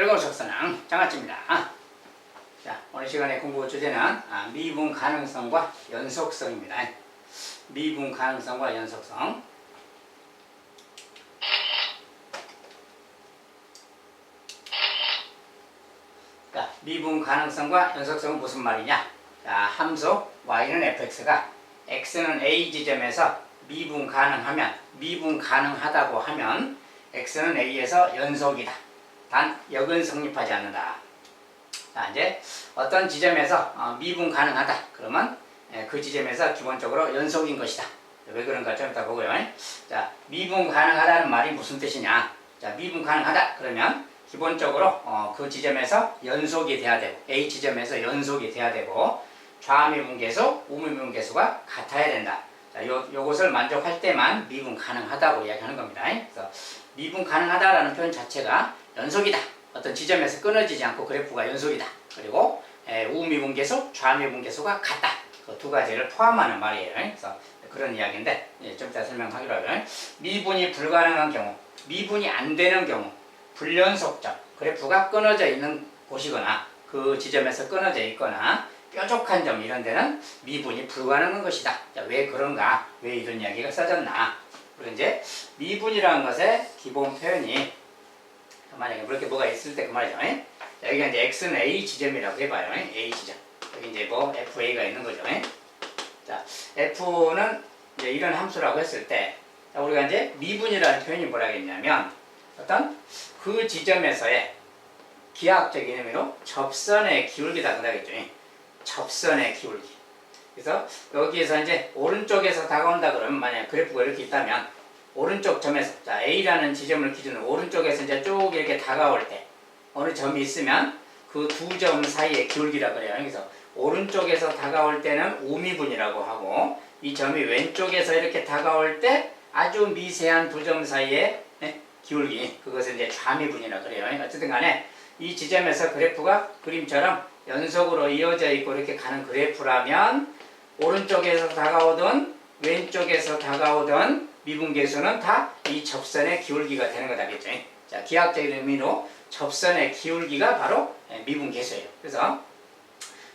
즐거운 속사랑 장아찌입니다. 자, 오늘 시간에 공부 주제는 미분 가능성과 연속성입니다. 미분 가능성과 연속성. 자, 미분 가능성과 연속성은 무슨 말이냐? 자, 함수 y는 fx가 x는 a 지점에서 미분 가능하다고 하면 x는 a에서 연속이다. 단 역은 성립하지 않는다. 자, 이제 어떤 지점에서 미분 가능하다. 그러면 그 지점에서 기본적으로 연속인 것이다. 왜 그런가 좀 이따 보고요. 자, 미분 가능하다는 말이 무슨 뜻이냐? 자, 미분 가능하다. 그러면 기본적으로 그 지점에서 연속이 돼야 되고, A 지점에서 연속이 돼야 되고, 좌미분계수, 우미분계수가 같아야 된다. 자, 요것을 만족할 때만 미분 가능하다고 이야기하는 겁니다. 그래서 미분 가능하다라는 표현 자체가 연속이다. 어떤 지점에서 끊어지지 않고 그래프가 연속이다. 그리고 우미분계수, 좌미분계수가 같다. 그 두 가지를 포함하는 말이에요. 그래서 그런 이야기인데 좀 이따 설명하기로 하고요. 미분이 불가능한 경우, 미분이 안 되는 경우, 불연속점, 그래프가 끊어져 있는 곳이거나 그 지점에서 끊어져 있거나 뾰족한 점 이런 데는 미분이 불가능한 것이다. 자, 왜 그런가? 왜 이런 이야기가 써졌나? 그리고 이제 미분이라는 것의 기본 표현이 만약에 그렇게 뭐가 있을 때 그 말이죠. 자, 여기가 이제 x는 a 지점이라고 해봐요. a 지점. 여기 이제 뭐 fa가 있는 거죠. 자, f는 이제 이런 함수라고 했을 때, 자, 우리가 이제 미분이라는 표현이 뭐라겠냐면 어떤 그 지점에서의 기하학적인 의미로 접선의 기울기다 그러겠죠. 접선의 기울기. 그래서 여기에서 이제 오른쪽에서 다가온다 그러면 만약 그래프가 이렇게 있다면 오른쪽 점에서, 자, A라는 지점을 기준으로 오른쪽에서 이제 쭉 이렇게 다가올 때 어느 점이 있으면 그 두 점 사이의 기울기라 그래요. 그래서 오른쪽에서 다가올 때는 우미분이라고 하고, 이 점이 왼쪽에서 이렇게 다가올 때 아주 미세한 두 점 사이의 기울기, 그것을 이제 좌미분이라 그래요. 어쨌든 간에 이 지점에서 그래프가 그림처럼 연속으로 이어져 있고 이렇게 가는 그래프라면 오른쪽에서 다가오든 왼쪽에서 다가오든 미분계수는 다 이 접선의 기울기가 되는 거다겠죠. 자, 기하학적인 의미로 접선의 기울기가 바로 미분계수예요. 그래서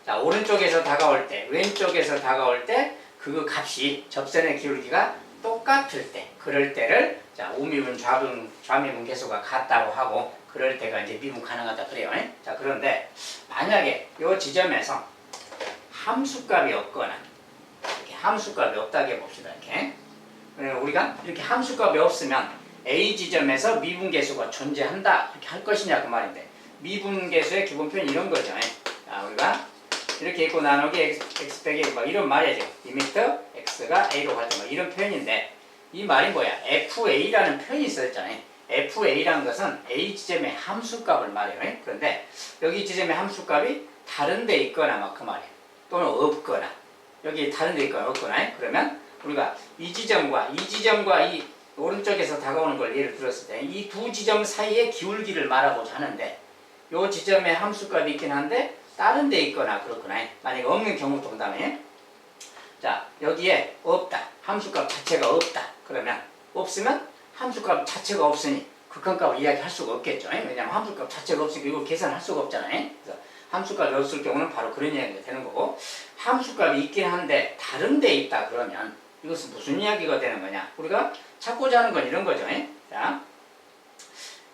자, 오른쪽에서 다가올 때, 왼쪽에서 다가올 때 그 값이 접선의 기울기가 똑같을 때, 그럴 때를 자, 우미분, 좌미분 계수가 같다고 하고, 그럴 때가 이제 미분 가능하다 그래요. 자, 그런데 만약에 이 지점에서 함수값이 없거나 이렇게 함수값이 없다고 해봅시다. 이렇게 우리가 이렇게 함수값이 없으면 A 지점에서 미분계수가 존재한다 이렇게 할 것이냐 그 말인데, 미분계수의 기본 표현이 이런 거죠. 자, 우리가 이렇게 있고 나누기 x 빼기 막 이런 말이죠. 리미트 x가 a로 갈 때 막 이런 표현인데, 이 말이 뭐야? fa라는 표현이 있었잖아요. fa라는 것은 a 지점의 함수값을 말해요. 그런데 여기 지점의 함수값이 다른 데 있거나 막 그 말이에요. 또는 없거나, 여기 다른 데 있거나 없거나, 그러면 우리가 이 지점과 이 오른쪽에서 다가오는 걸 예를 들었을 때 이 두 지점 사이의 기울기를 말하고자 하는데, 이 지점의 함수값이 있긴 한데 다른 데 있거나 그렇거나, 만약에 없는 경우 동담에, 자, 여기에 없다, 함수값 자체가 없다 그러면, 없으면 함수값 자체가 없으니 극한값을 이야기할 수가 없겠죠. 왜냐하면 함수값 자체가 없으니까 이걸 계산할 수가 없잖아요. 그래서 함수값이 없을 경우는 바로 그런 이야기가 되는 거고, 함수값이 있긴 한데 다른 데 있다 그러면 이것은 무슨 이야기가 되는 거냐? 우리가 찾고자 하는 건 이런 거죠. 자,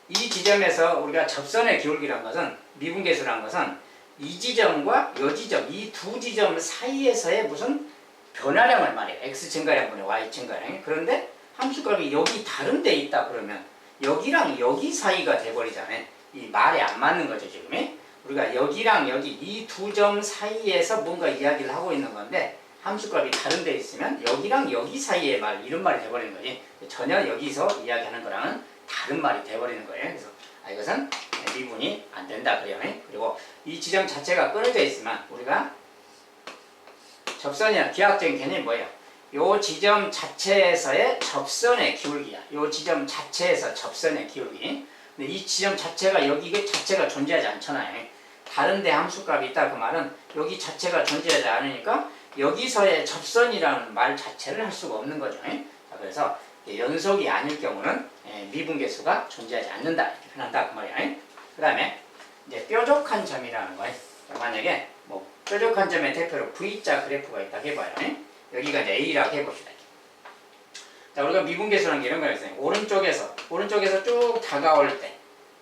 이 지점에서 우리가 접선의 기울기라는 것은, 미분계수라는 것은 이 지점과 이 지점, 이 두 지점 사이에서의 무슨 변화량을 말해요. x 증가량분의 y 증가량. 그런데 함수값이 여기 다른 데 있다 그러면 여기랑 여기 사이가 돼버리잖아요. 이 말이 안 맞는 거죠 지금. 우리가 여기랑 여기 이 두 점 사이에서 뭔가 이야기를 하고 있는 건데, 함수값이 다른 데 있으면 여기랑 여기 사이의 말, 이런 말이 돼버리는 거지. 전혀 여기서 이야기하는 거랑은 다른 말이 돼버리는 거예요. 그래서 이것은 미분이 안 된다 그래요. 그리고 이 지점 자체가 끊어져 있으면 우리가 접선이나 기하학적인 개념이 뭐예요? 요 지점 자체에서의 접선의 기울기야. 요 지점 자체에서 접선의 기울기. 근데 이 지점 자체가 여기 자체가 존재하지 않잖아요. 다른 데 함수값이 있다 그 말은 여기 자체가 존재하지 않으니까 여기서의 접선이라는 말 자체를 할 수가 없는 거죠. 자, 그래서 연속이 아닐 경우는 미분계수가 존재하지 않는다 이렇게 표현한다 그 말이야. 그 다음에 이제 뾰족한 점이라는 거예요. 만약에 뭐 뾰족한 점의 대표로 V자 그래프가 있다고 해봐요. 여기가 이제 A라고 해봅시다. 자, 우리가 미분계수라는 게 이런 거가 있어요. 오른쪽에서 쭉 다가올 때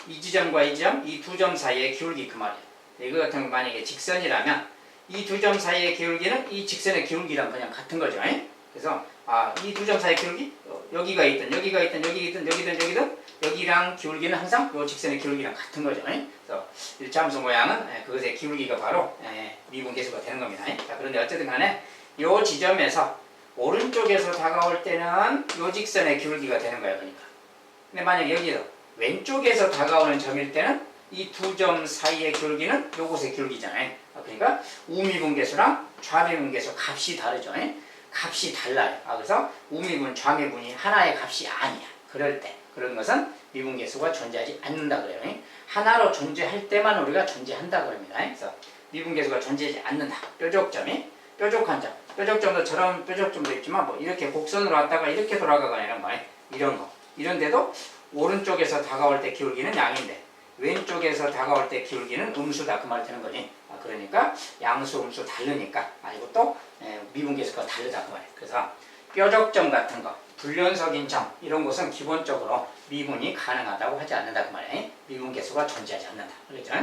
이 지점과 이 지점, 이 두 점 사이의 기울기 그 말이에요. 이거 같은 거 만약에 직선이라면 이 두 점 사이의 기울기는 이 직선의 기울기랑 그냥 같은 거죠. 그래서 이 두 점 사이의 기울기 여기가 있든 여기랑 기울기는 항상 이 직선의 기울기랑 같은 거죠. 그래서 일차함수 모양은 그것의 기울기가 바로 미분계수가 되는 겁니다. 자, 그런데 어쨌든 간에 이 지점에서 오른쪽에서 다가올 때는 이 직선의 기울기가 되는 거예요. 그러니까. 근데 만약 여기서 왼쪽에서 다가오는 점일 때는 이 두 점 사이의 기울기는 요것의 기울기잖아요. 그러니까 우미분계수랑 좌미분계수 값이 다르죠. 값이 달라요. 그래서 우미분, 좌미분이 하나의 값이 아니야. 그럴 때 그런 것은 미분계수가 존재하지 않는다 그래요. 하나로 존재할 때만 우리가 존재한다 그럽니다. 그래서 미분계수가 존재하지 않는다. 뾰족한 점. 뾰족점도 저런 뾰족점도 있지만 뭐 이렇게 곡선으로 왔다가 이렇게 돌아가거나 이런 거. 이런 거. 이런데도 오른쪽에서 다가올 때 기울기는 양인데 왼쪽에서 다가올 때 기울기는 음수다 그 말 되는 거지. 그러니까 양수, 음수 다르니까 이것도 미분계수가 다르다 그 말이에요. 그래서 뾰족점 같은 거, 불연속인 점 이런 것은 기본적으로 미분이 가능하다고 하지 않는다 그 말이에요. 미분계수가 존재하지 않는다. 그렇죠?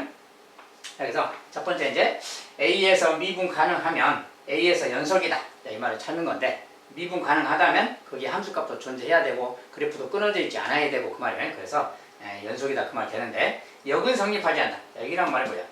그래서 첫 번째 이제 A에서 미분 가능하면 A에서 연속이다. 이 말을 찾는 건데 미분 가능하다면 거기에 함수값도 존재해야 되고 그래프도 끊어져 있지 않아야 되고 그 말이에요. 그래서 연속이다 그 말 되는데 역은 성립하지 않는다. 여기란 말이 뭐야?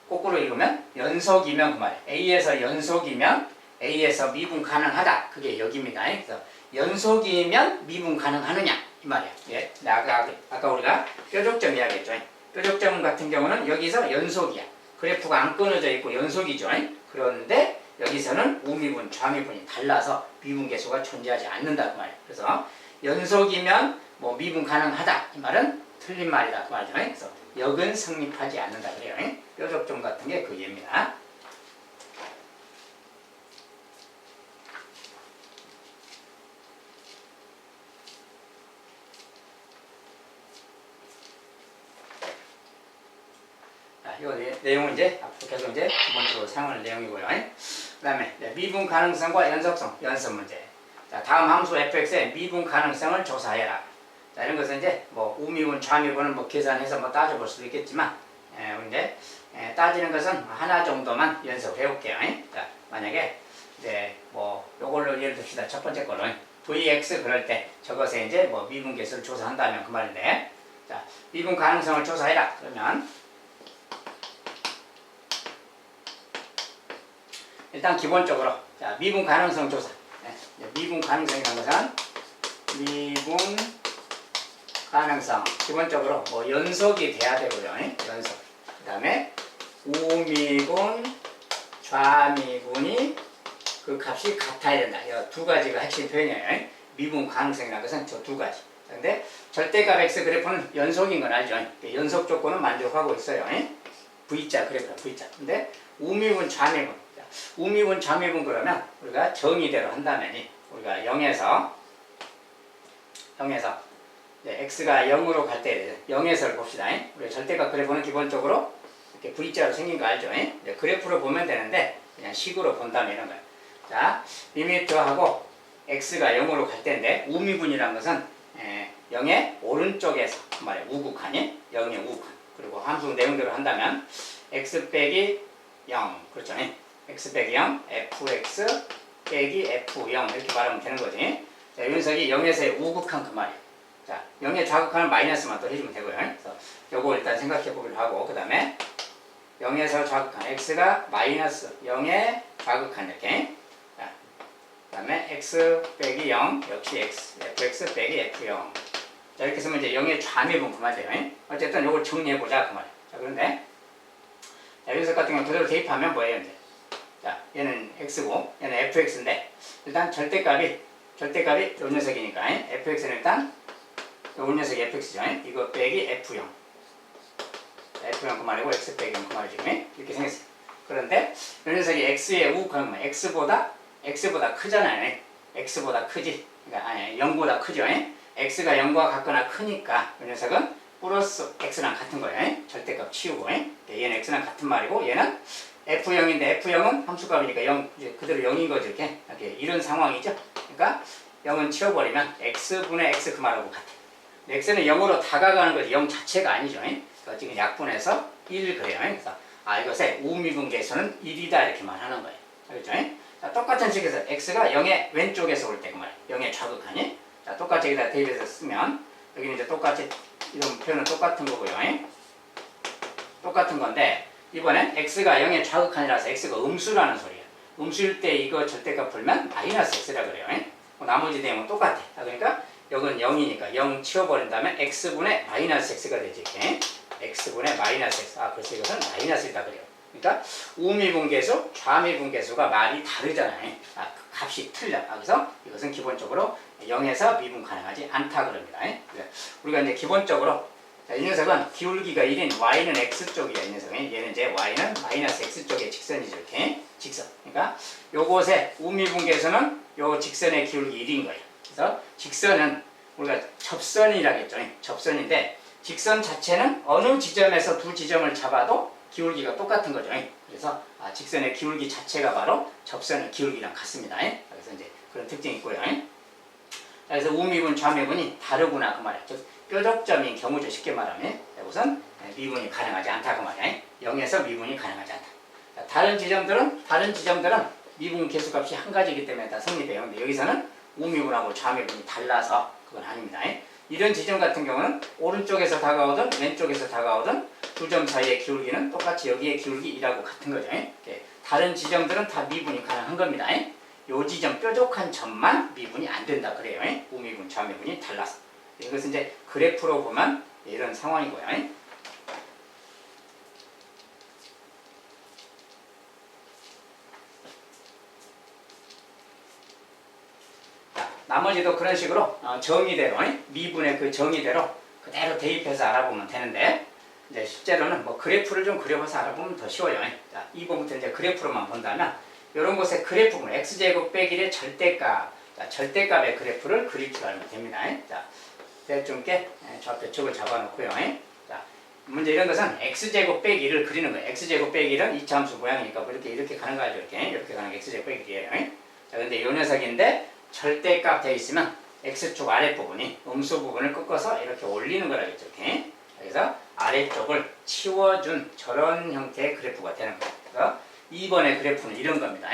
거꾸로 읽으면 연속이면 그 말이에요. A에서 연속이면 A에서 미분 가능하다. 그게 역입니다. 그래서 연속이면 미분 가능하느냐 이 말이에요. 예. 아까 우리가 뾰족점 이야기했죠. 뾰족점 같은 경우는 여기서 연속이야. 그래프가 안 끊어져 있고 연속이죠. 그런데 여기서는 우미분, 좌미분이 달라서 미분계수가 존재하지 않는다 그 말이에요. 그래서 연속이면 뭐 미분 가능하다 이 말은 틀린 말이다 그 말이죠. 그래서 역은 성립하지 않는다 그래요. 뾰족점 같은 게 그 예입니다. 이 내용은 이제 앞으로 계속 이제 기본적으로 사용할 내용이고요. 그 다음에 미분 가능성과 연속성, 연습 문제. 자, 다음 함수 fx의 미분 가능성을 조사해라. 자, 이런 것은 이제 뭐 우미분, 좌미분은 뭐 계산해서 뭐 따져볼 수도 있겠지만, 이제 따지는 것은 하나 정도만 연습을 해볼게요. 자, 만약에 이제 뭐 요걸로 예를 듭시다. 첫 번째 걸로 vx 그럴 때 저것에 이제 뭐 미분계수를 조사한다면 그 말인데, 자, 미분 가능성을 조사해라. 그러면 일단 기본적으로 자, 미분 가능성 조사. 미분 가능성이라는 것은 미분 가능성 기본적으로 뭐 연속이 돼야 되고요. 연속. 그 다음에 우미분, 좌미분이 그 값이 같아야 된다. 이 두 가지가 핵심 표현이에요. 미분 가능성이라는 것은 저 두 가지. 그런데 절대값 x 그래프는 연속인 건 알죠. 연속 조건은 만족하고 있어요. V자 그래프는 V자. 근데 우미분, 좌미분. 우미분, 좌미분 그러면 우리가 정의대로 한다면 우리가 0에서 x가 0으로 갈 때 0에서를 봅시다. 우리 절대값 그래프는 기본적으로 이렇게 V자로 생긴 거 알죠? 그래프로 보면 되는데 그냥 식으로 본다면 이런 거예요. 자, 리미트하고 x가 0으로 갈 때인데 우미분이라는 것은 0의 오른쪽에서 말이에요. 우극한이 0의 우극한. 그리고 함수 내용대로 한다면 x 빼기 0 그렇죠? x 빼기 0 fx 빼기 f0 이렇게 말하면 되는 거지. 자, 이 녀석이 0에서의 우극한 그 말이에요. 자, 0의 좌극한은 마이너스만 또 해주면 되고요. 그래서 요거 일단 생각해 보기로 하고 그 다음에 0에서 좌극한 x가 마이너스 0의 좌극한 이렇게. 자, 그 다음에 x 빼기 0 역시 x fx 빼기 f0. 자, 이렇게 쓰면 이제 0의 좌미분 그 말이에요. 어쨌든 요걸 정리해 보자 그 말이에요. 자, 그런데 자, 이 녀석 같은 경우 그대로 대입하면 뭐예요 이제? 자, 얘는 x고 얘는 fx인데 일단 절대값이 요 녀석이니까 fx는 일단 요 녀석이 fx죠. 이거 빼기 f0 그 말이고 x 빼기 0 그 말이죠. 이렇게 생겼어요. 그런데 요 녀석이 x의 우극한 x보다 크잖아요. x보다 크지. 그러니까 0보다 크죠. x가 0과 같거나 크니까 요 녀석은 플러스 x랑 같은 거예요. 절대값 치우고. 얘는 x랑 같은 말이고 얘는 f0인데 f0은 함수값이니까 0 이제 그대로 0인 거죠. 이렇게 이런 상황이죠. 그러니까 0은 치워버리면 x분의 x 그 말하고 같아. x는 0으로 다가가는 거지 0 자체가 아니죠. 그러니까 지금 약분해서 1 그래요. 그래서 이것의 우미분계수는 1이다 이렇게 말하는 거예요. 알겠죠? 자, 똑같은 식에서 x가 0의 왼쪽에서 올 때 그 말이에요. 0의 좌극하니. 자, 똑같이 여기다 대입해서 쓰면 여기는 이제 똑같이 이런 표현은 똑같은 거고요. 똑같은 건데 이번엔 x가 0의 좌극한이라서 x가 음수라는 소리예요. 음수일 때 이거 절대값 풀면 마이너스 x라 그래요. 나머지 내용은 똑같아. 그러니까 여기는 0이니까 0 치워버린 다음에 x분의 마이너스 x가 되지. 이렇게. x분의 마이너스 x. 그래서 이것은 마이너스이다 그래요. 그러니까 우미분계수, 좌미분계수가 말이 다르잖아요. 그 값이 틀려. 그래서 이것은 기본적으로 0에서 미분 가능하지 않다 그럽니다. 우리가 이제 기본적으로 이 녀석은 기울기가 1인 y는 x쪽이야. 이 녀석은. 얘는 이제 y는 마이너스 x쪽의 직선이죠. 이렇게 직선. 그러니까 요곳의 우미분계수는 요 직선의 기울기 1인 거예요. 그래서 직선은 우리가 접선이라고 했죠. 접선인데 직선 자체는 어느 지점에서 두 지점을 잡아도 기울기가 똑같은 거죠. 그래서 직선의 기울기 자체가 바로 접선의 기울기랑 같습니다. 그래서 이제 그런 특징이 있고요. 그래서 우미분, 좌미분이 다르구나 그 말이야. 즉 뾰족점인 경우죠. 쉽게 말하면 우선 미분이 가능하지 않다 그 말이야. 0에서 미분이 가능하지 않다. 다른 지점들은 미분 계수값이 한 가지이기 때문에 다 성립해요. 근데 여기서는 우미분하고 좌미분이 달라서 그건 아닙니다. 이런 지점 같은 경우는 오른쪽에서 다가오든 왼쪽에서 다가오든 두 점 사이의 기울기는 똑같이 여기의 기울기 1하고 같은 거죠. 다른 지점들은 다 미분이 가능한 겁니다. 요 지점 뾰족한 점만 미분이 안 된다 그래요. 우미분, 좌미분이 달라서. 이것은 이제 그래프로 보면 이런 상황이고요. 나머지도 그런 식으로 정의대로 미분의 그 정의대로 그대로 대입해서 알아보면 되는데 이제 실제로는 뭐 그래프를 좀 그려봐서 알아보면 더 쉬워요. 자, 이 부분부터 이제 그래프로만 본다면 이런 곳에 그래프는 x제곱 빼기 1의 절대값, 자, 절대값의 그래프를 그릴 줄 알면 됩니다. 자, 대충께 좌표 축을 잡아놓고요. 자, 문제 이런 것은 x제곱 빼기 1을 그리는 거예요. x제곱 빼기 1은 이차함수 모양이니까 뭐 이렇게 가는 거죠. 이렇게 가는 게 x제곱 빼기 1이에요. 자, 근데 이 녀석인데 절대값 되어 있으면 x축 아랫부분이 음수 부분을 꺾어서 이렇게 올리는 거라겠죠. 이렇게. 그래서 아래쪽을 치워준 저런 형태의 그래프가 되는 거예요. 그래서 2번의 그래프는 이런 겁니다.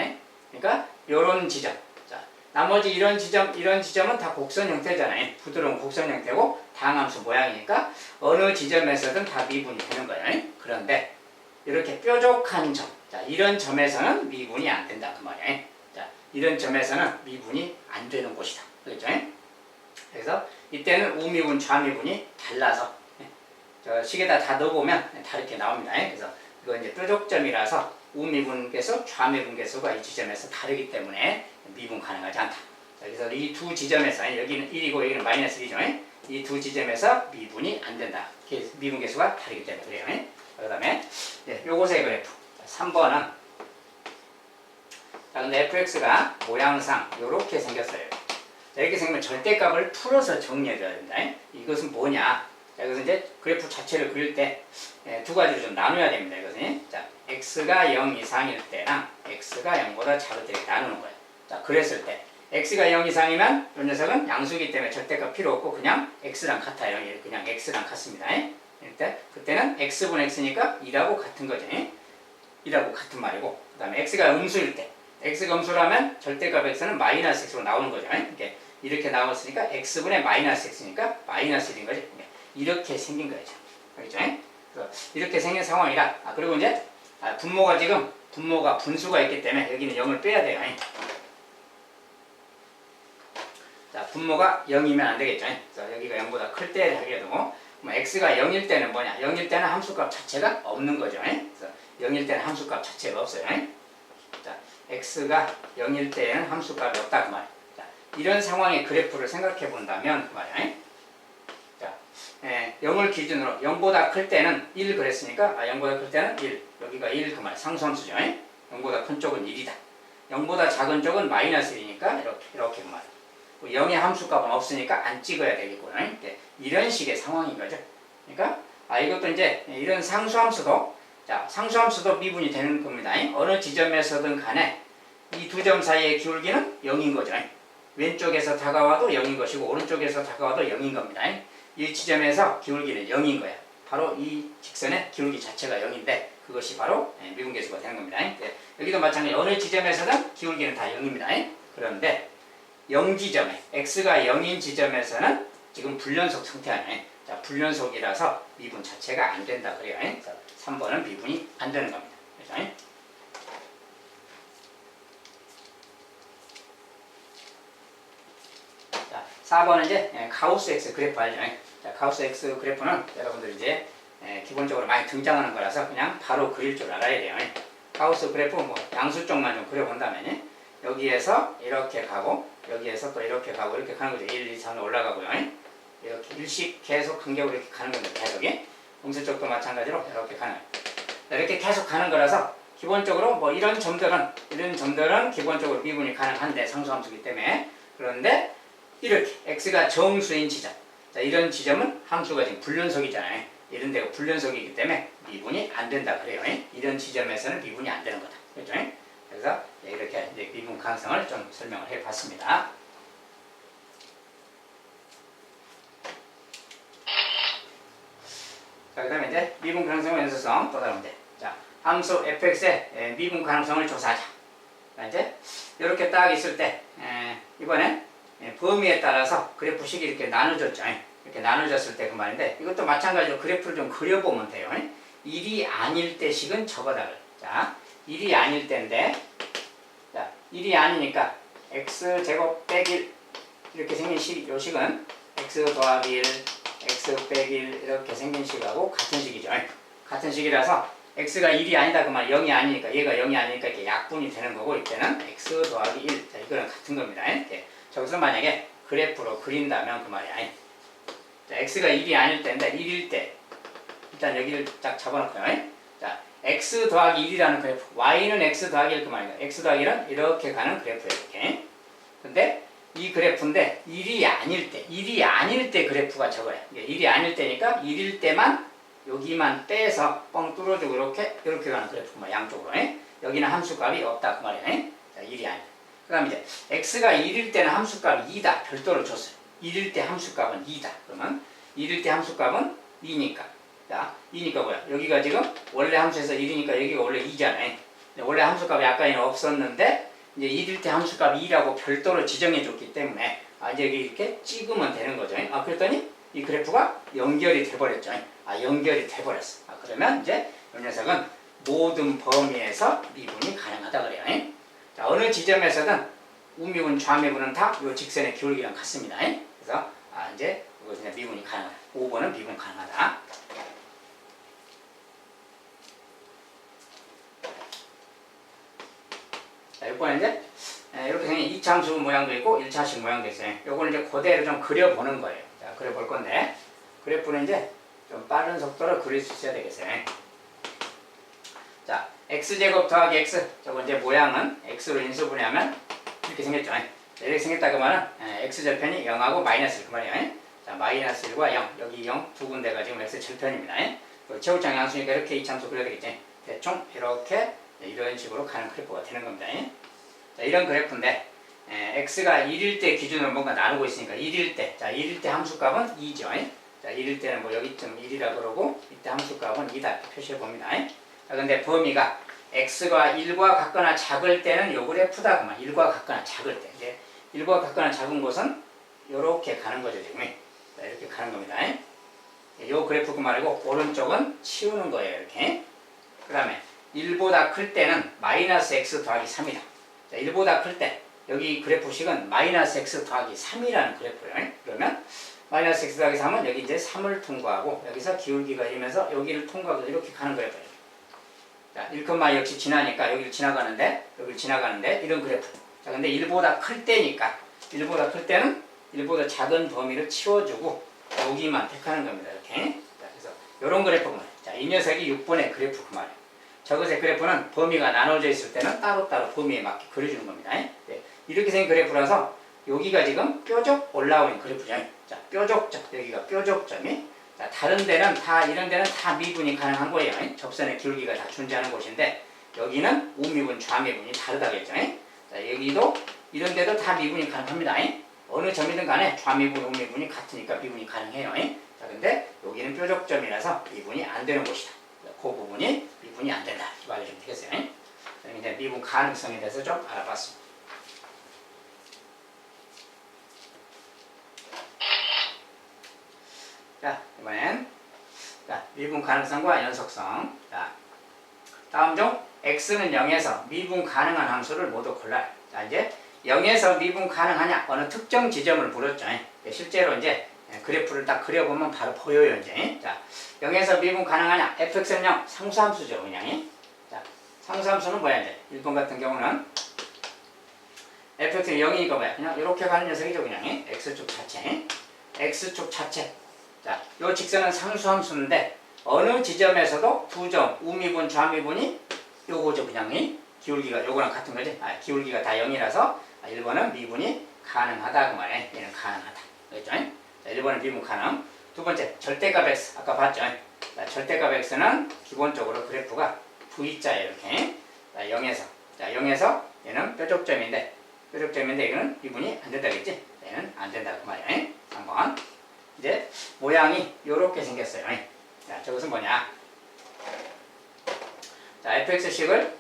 그러니까 이런 지점. 자, 나머지 이런 지점은 다 곡선 형태잖아요. 부드러운 곡선 형태고 다항함수 모양이니까 어느 지점에서든 다 미분이 되는 거예요. 그런데 이렇게 뾰족한 점, 자, 이런 점에서는 미분이 안 된다 그 말이에요. 자, 이런 점에서는 미분이 안 되는 곳이다. 그렇죠? 그래서 이때는 우미분, 좌미분이 달라서 저 식에다 다 넣어보면 다르게 나옵니다. 그래서 이거 이제 뾰족점이라서 우미분계수, 좌미분계수가 이 지점에서 다르기 때문에 미분 가능하지 않다. 자, 그래서 이 두 지점에서 여기는 1이고 여기는 마이너스 1이죠. 이 두 지점에서 미분이 안 된다. 미분계수가 다르기 때문에 그래요. 그 다음에 요것의 그래프 3번은 자, 근데 fx가 모양상 이렇게 생겼어요. 자, 이렇게 생기면 절대값을 풀어서 정리해줘야 됩니다. 이것은 뭐냐? 자, 이것은 이제 그래프 자체를 그릴 때 두 가지로 좀 나눠야 됩니다. 이것은 자, x가 0 이상일 때랑 x가 0보다 작을 때 나누는 거예요. 자, 그랬을 때 x가 0 이상이면 이 녀석은 양수이기 때문에 절대값 필요 없고 그냥 x랑 같아요. 그냥 x랑 같습니다. 그때는 x분 x니까 2라고 같은 거죠. 2라고 같은 말이고 그 다음에 x가 음수일 때 x가 음수라면 절대값 x는 마이너스 x로 나오는 거죠. 이렇게 나왔으니까 x분의 마이너스 x니까 마이너스 1인 거죠. 이렇게 생긴 거죠. 알겠죠? 그래서 이렇게 생긴 상황이라 그리고 이제 분모가 분수가 있기 때문에 여기는 0을 빼야 돼요. 자, 분모가 0이면 안 되겠죠. 그래서 여기가 0보다 클 때 하게 되고 뭐 x가 0일 때는 뭐냐? 0일 때는 함수값 자체가 없는 거죠. 그래서 0일 때는 함수값 자체가 없어요. 자, x가 0일 때에는 함수값이 없다 그 말이에요. 자, 이런 상황의 그래프를 생각해 본다면 그 말이에요. 자, 0을 기준으로 0보다 클 때는 1 그랬으니까 0보다 클 때는 1 여기가 1 그 말 상수함수죠. 0보다 큰 쪽은 1이다. 0보다 작은 쪽은 마이너스 1이니까 이렇게 그 말. 0의 함수값은 없으니까 안 찍어야 되겠고요. 이런 식의 상황인 거죠. 그러니까 이것도 이제 이런 상수함수도 자 상수함수도 미분이 되는 겁니다. 어느 지점에서든 간에 이 두 점 사이의 기울기는 0인 거죠. 왼쪽에서 다가와도 0인 것이고 오른쪽에서 다가와도 0인 겁니다. 이 지점에서 기울기는 0인 거야. 바로 이 직선의 기울기 자체가 0인데 그것이 바로 미분계수가 되는 겁니다. 여기도 마찬가지 어느 지점에서든 기울기는 다 0입니다. 그런데 0지점에 x가 0인 지점에서는 지금 불연속 상태 아니에요. 자, 불연속이라서 미분 자체가 안 된다 그래요. 3번은 미분이 안 되는 겁니다. 그렇죠? 자, 4번은 이제 가우스 X 그래프 알죠? 자, 가우스 X 그래프는 여러분들 이제 기본적으로 많이 등장하는 거라서 그냥 바로 그릴 줄 알아야 돼요. 가우스 그래프 뭐 양수 쪽만 좀 그려본다면 여기에서 이렇게 가고 여기에서 또 이렇게 가고 이렇게 가는 거죠. 1, 2, 3 올라가고요. 이렇게 일식 계속 간격으로 이렇게 가는 겁니다. 계속이 음수 쪽도 마찬가지로 이렇게 가는 거예요. 이렇게 계속 가는 거라서 기본적으로 뭐 이런 점들은 기본적으로 미분이 가능한데 상수함수이기 때문에 그런데 이렇게 x가 정수인 지점 자 이런 지점은 함수가 지금 불연속이잖아요. 이런 데가 불연속이기 때문에 미분이 안 된다 그래요. 이런 지점에서는 미분이 안 되는 거다. 그렇죠? 그래서 이렇게 이제 미분 가능성을 좀 설명을 해 봤습니다. 자, 그 다음에 이제 미분 가능성 연소성 또 다른 문제. 자, 함수 fx의 미분 가능성을 조사하자. 자, 이제 이렇게 딱 있을 때 이번엔 범위에 따라서 그래프식이 이렇게 나눠졌죠. 이렇게 나눠졌을 때 그 말인데 이것도 마찬가지로 그래프를 좀 그려보면 돼요. 1이 아닐 때 식은 저거다. 자, 1이 아닐 때인데 자, 1이 아니니까 x제곱 빼기 1 이렇게 생긴 요 식은 x 더하기 1 x 빼기 1 이렇게 생긴 식하고 같은 식이죠. 같은 식이라서 x가 1이 아니다 그 말 0이 아니니까 얘가 0이 아니니까 이렇게 약분이 되는 거고 이때는 x 더하기 1 자, 이거는 같은 겁니다. 이렇게. 저기서 만약에 그래프로 그린다면 그 말이야. 자, x가 1이 아닐 때인데 1일 때 일단 여기를 딱 잡아놓고요. 자, x 더하기 1이라는 그래프 y는 x 더하기 1 그 말이야. x 더하기 1은 이렇게 가는 그래프예요. 이렇게. 근데 이 그래프인데 1이 아닐 때 그래프가 저거야. 1이 아닐 때니까 1일 때만 여기만 빼서 뻥 뚫어주고 이렇게 가는 그래프구만 양쪽으로. 여기는 함수값이 없다 그 말이야. 자, 1이 아니다. 그 다음에 이제 x가 1일 때는 함수값이 2다 별도로 줬어요. 1일 때 함수값은 2다. 그러면 1일 때 함수값은 2니까 자 2니까 뭐야? 여기가 지금 원래 함수에서 1이니까 여기가 원래 2잖아요. 원래 함수값이 아까는 없었는데 이제 1일 때 함수값이 2라고 별도로 지정해 줬기 때문에 이제 여기 이렇게 찍으면 되는 거죠. 그랬더니 이 그래프가 연결이 돼버렸죠. 연결이 돼버렸어. 그러면 이제 이 녀석은 모든 범위에서 미분이 가능하다 그래요. 자, 어느 지점에서든 우미분, 좌미분은 다 이 직선의 기울기랑 같습니다. 그래서 이제 그것은 미분이 가능하다. 5번은 미분 가능하다. 자, 6번은 이제 이렇게 생긴 2차함수 모양도 있고 1차식 모양도 있어요. 요거는 이제 그대로 좀 그려보는 거예요. 자, 그려볼 건데 그래프는 이제 좀 빠른 속도로 그릴 수 있어야 되겠어요. 자, x제곱 더하기 x 저거 이제 모양은 x로 인수분해하면 이렇게 생겼죠. 이렇게 생겼다 그러면 x절편이 0하고 마이너스 1 그 말이에요. 자, 마이너스 1과 0 여기 0 두 군데가 지금 x절편입니다. 최후장 양수니까 이렇게 이차함수 그려야되겠지. 대충 이렇게 이런 식으로 가는 그래프가 되는 겁니다. 자, 이런 그래프인데 x가 1일 때 기준으로 뭔가 나누고 있으니까 1일 때 자, 1일 때 함수값은 2죠. 자, 1일 때는 뭐 여기쯤 1이라 그러고 이때 함수값은 2다 이렇게 표시해 봅니다. 자, 근데 범위가 x가 1과 같거나 작을 때는 요 그래프다 그만 1과 같거나 작을 때 이제 1과 같거나 작은 곳은 이렇게 가는 거죠. 지금 자, 이렇게 가는 겁니다. 요 그래프 그 말이고 오른쪽은 치우는 거예요. 이렇게 그 다음에 1보다 클 때는 마이너스 x 더하기 3이다. 자, 1보다 클 때 여기 그래프식은 마이너스 x 더하기 3이라는 그래프예요. 그러면 마이너스 x 더하기 3은 여기 이제 3을 통과하고 여기서 기울기가 이면서 여기를 통과하고 이렇게 가는 그래프예요. 자, 1콤마 역시 지나니까 여기를 지나가는데 이런 그래프. 자, 근데 1보다 클 때니까 1보다 클 때는 1보다 작은 범위를 치워주고 여기만 택하는 겁니다. 이렇게. 자, 그래서 이런 그래프구만. 자, 이 녀석이 6번의 그래프 그 말이에요. 저것의 그래프는 범위가 나눠져 있을 때는 따로따로 범위에 맞게 그려주는 겁니다. 네. 이렇게 생긴 그래프라서 여기가 지금 뾰족 올라오는 그래프죠. 자, 뾰족점 여기가 뾰족점이 자, 다른 데는 다 이런 데는 다 미분이 가능한 거예요. 접선의 기울기가 다 존재하는 곳인데 여기는 우미분, 좌미분이 다르다겠죠. 자, 여기도 이런 데도 다 미분이 가능합니다. 어느 점이든 간에 좌미분, 우미분이 같으니까 미분이 가능해요. 자, 근데 여기는 뾰족점이라서 미분이 안 되는 곳이다. 그 부분이 미분이 안 된다. 이렇게 말해주면 되겠어요. 그럼 이제 미분 가능성에 대해서 좀 알아봤습니다. 자, 이번엔 자, 미분 가능성과 연속성. 자, 다음 중 x는 0에서 미분 가능한 함수를 모두 골라요. 자, 이제 0에서 미분 가능하냐? 어느 특정 지점을 물었죠. 실제로 이제 그래프를 딱 그려보면 바로 보여요, 이제. 자, 0에서 미분 가능하냐? fx는 0, 상수함수죠, 그냥. 자, 상수함수는 뭐야, 이제? 1번 같은 경우는 fx는 0이니까 뭐야? 그냥 이렇게 가는 녀석이죠, 그냥. x축 자체. x축 자체. 자, 요 직선은 상수함수인데 어느 지점에서도 두 점, 우미분, 좌미분이 요거죠, 그냥. 기울기가 요거랑 같은 거지. 기울기가 다 0이라서 1번은 미분이 가능하다 그 말이에요. 얘는 가능하다. 그랬죠? 자, 1번은 미분 가능. 두 번째, 절대값 x. 아까 봤죠? 자, 절대값 x는 기본적으로 그래프가 V자예요, 이렇게. 자, 0에서. 자, 0에서 얘는 뾰족점인데 이거는 미분이 안 된다겠지? 얘는 안 된다 그 말이에요. 3번. 이제 모양이 요렇게 생겼어요. 자, 저것은 뭐냐? 자, fx식을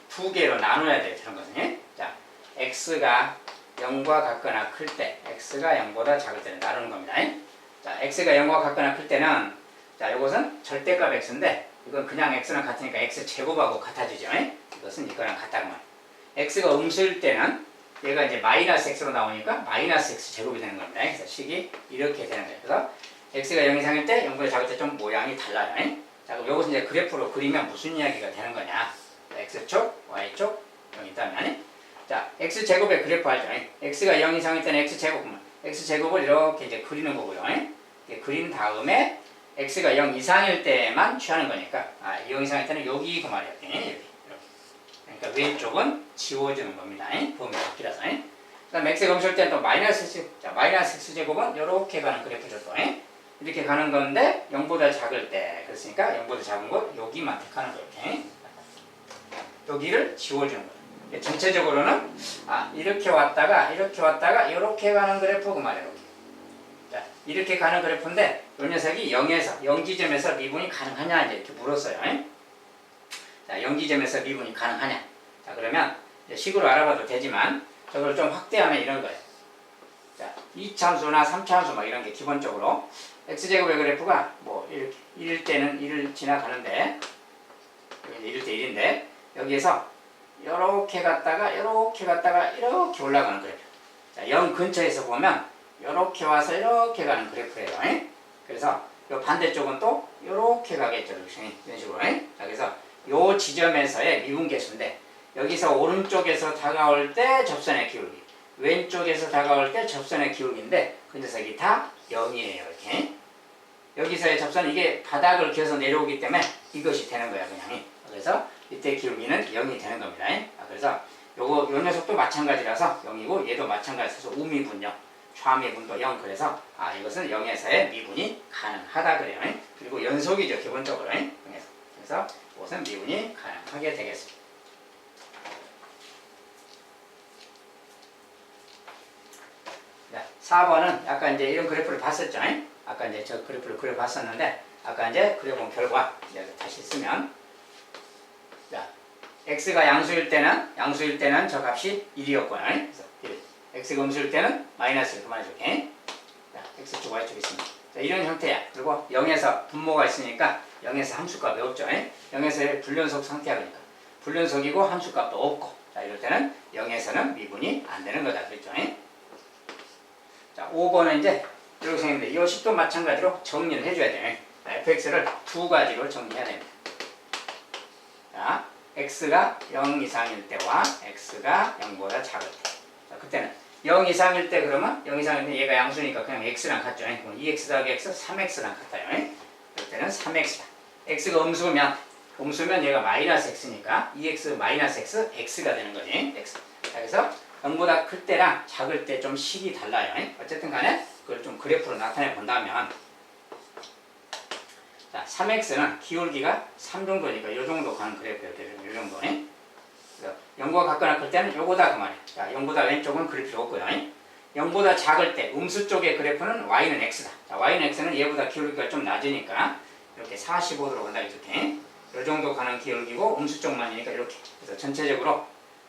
두 개로 나눠야 돼요. 저런 것은. 자, x가 0과 같거나 클 때, x가 0보다 작을 때는 나누는 겁니다. 자, x가 0과 같거나 클 때는, 자, 이것은 절대값 x인데, 이건 그냥 x랑 같으니까 x 제곱하고 같아지죠. 이것은 이거랑 같다고 말이에요. x가 음수일 때는, 얘가 이제 마이너스 x로 나오니까 마이너스 x 제곱이 되는 겁니다. 그래서 식이 이렇게 되는 거예요. 그래서 x가 0 이상일 때, 0보다 작을 때 좀 모양이 달라요. 자, 그럼 이것은 이제 그래프로 그리면 무슨 이야기가 되는 거냐? x축, y축, 0이 있다면. 자, x제곱의 그래프 알죠? x가 0 이상일 때는 x제곱은 x제곱을 이렇게 이제 그리는 거고요. 이렇게 그린 다음에 x가 0 이상일 때만 취하는 거니까 0 이상일 때는 여기 그 말이에요. 이렇게. 그러니까 왼쪽은 지워주는 겁니다. 범위 바뀌라서. 그 다음 x가 음수일 때는 또 마이너스 x. 자, 마이너스 x제곱은 이렇게 가는 그래프죠. 또. 이렇게 가는 건데 0보다 작을 때. 그렇으니까 0보다 작은 거 여기만 택하는 거예요. 이렇게. 여기를 지워주는 거예요. 전체적으로는 이렇게 왔다가 이렇게 가는 그래프 그 말이에요. 자, 이렇게 가는 그래프인데 이 녀석이 0에서 0지점에서 미분이 가능하냐 이렇게 물었어요. 자, 0지점에서 미분이 가능하냐? 자, 그러면 식으로 알아봐도 되지만 저걸 좀 확대하면 이런 거예요. 자, 2차함수나 3차함수 막 이런 게 기본적으로 x제곱의 그래프가 뭐 이렇게 1일 때는 1을 지나가는데 여기 1일 때 1인데 여기에서 이렇게 갔다가 이렇게 올라가는 그래프. 자, 0 근처에서 보면 이렇게 와서 이렇게 가는 그래프예요. 그래서 이 반대쪽은 또 이렇게 가겠죠. 이런 식으로. 자, 그래서 이 지점에서의 미분계수인데 여기서 오른쪽에서 다가올 때 접선의 기울기, 왼쪽에서 다가올 때 접선의 기울기인데 그 녀석이 다 0이에요. 이렇게. 여기서의 접선 이게 바닥을 기어서 내려오기 때문에 이것이 되는 거야 그냥. 그래서 이때 기울기는 0이 되는 겁니다. 그래서 요 녀석도 마찬가지라서 0이고 얘도 마찬가지라서 우미분 0, 좌미분도 0. 그래서 이것은 0에서의 미분이 가능하다 그래요. 그리고 연속이죠 기본적으로. 그래서 이것은 미분이 가능하게 되겠습니다. 자, 4번은 아까 이제 이런 그래프를 봤었죠. 아까 이제 저 그래프를 그려봤었는데 아까 이제 그려본 결과 이제 다시 쓰면 자, x가 양수일 때는 저 값이 1이었고요. 그래서 1. x가 음수일 때는 마이너스를 그만해줘. 자, x축, y축 있습니다. 자, 이런 형태야. 그리고 0에서 분모가 있으니까 0에서 함수값이 없죠. 0에서의 불연속 상태야. 그러니까 불연속이고 함수값도 없고. 자, 이럴 때는 0에서는 미분이 안 되는 거다. 그랬죠. 자, 5번은 이제 이렇게 생겼는데 이 식도 마찬가지로 정리를 해줘야 돼요. fx를 두 가지로 정리해야 됩니다. 자, x가 0 이상일 때와 x가 0보다 작을 때. 자, 그때는 0 이상일 때 그러면 0 이상일 때 얘가 양수니까 그냥 x랑 같죠. 그럼 2x 더하기 x 3x랑 같아요. 그럴 때는 3x다. x가 음수면 얘가 마이너스 x니까 2x 마이너스 x, x가 되는 거지. x. 자, 그래서 0보다 클 때랑 작을 때 좀 식이 달라요. 어쨌든 간에 그걸 좀 그래프로 나타내 본다면 자, 3x는 기울기가 3 정도니까 요 정도 가는 그래프예요. 요 정도. 그래서 0보다 같거나 클 때는 요거다 그 말이에요. 자, 0보다 왼쪽은 그릴 필요 없고요. 0보다 작을 때 음수 쪽의 그래프는 y는 x다. 자, y는 x는 얘보다 기울기가 좀 낮으니까 이렇게 45도로 간다 이렇게. 요 정도 가는 기울기고 음수 쪽만이니까 이렇게. 그래서 전체적으로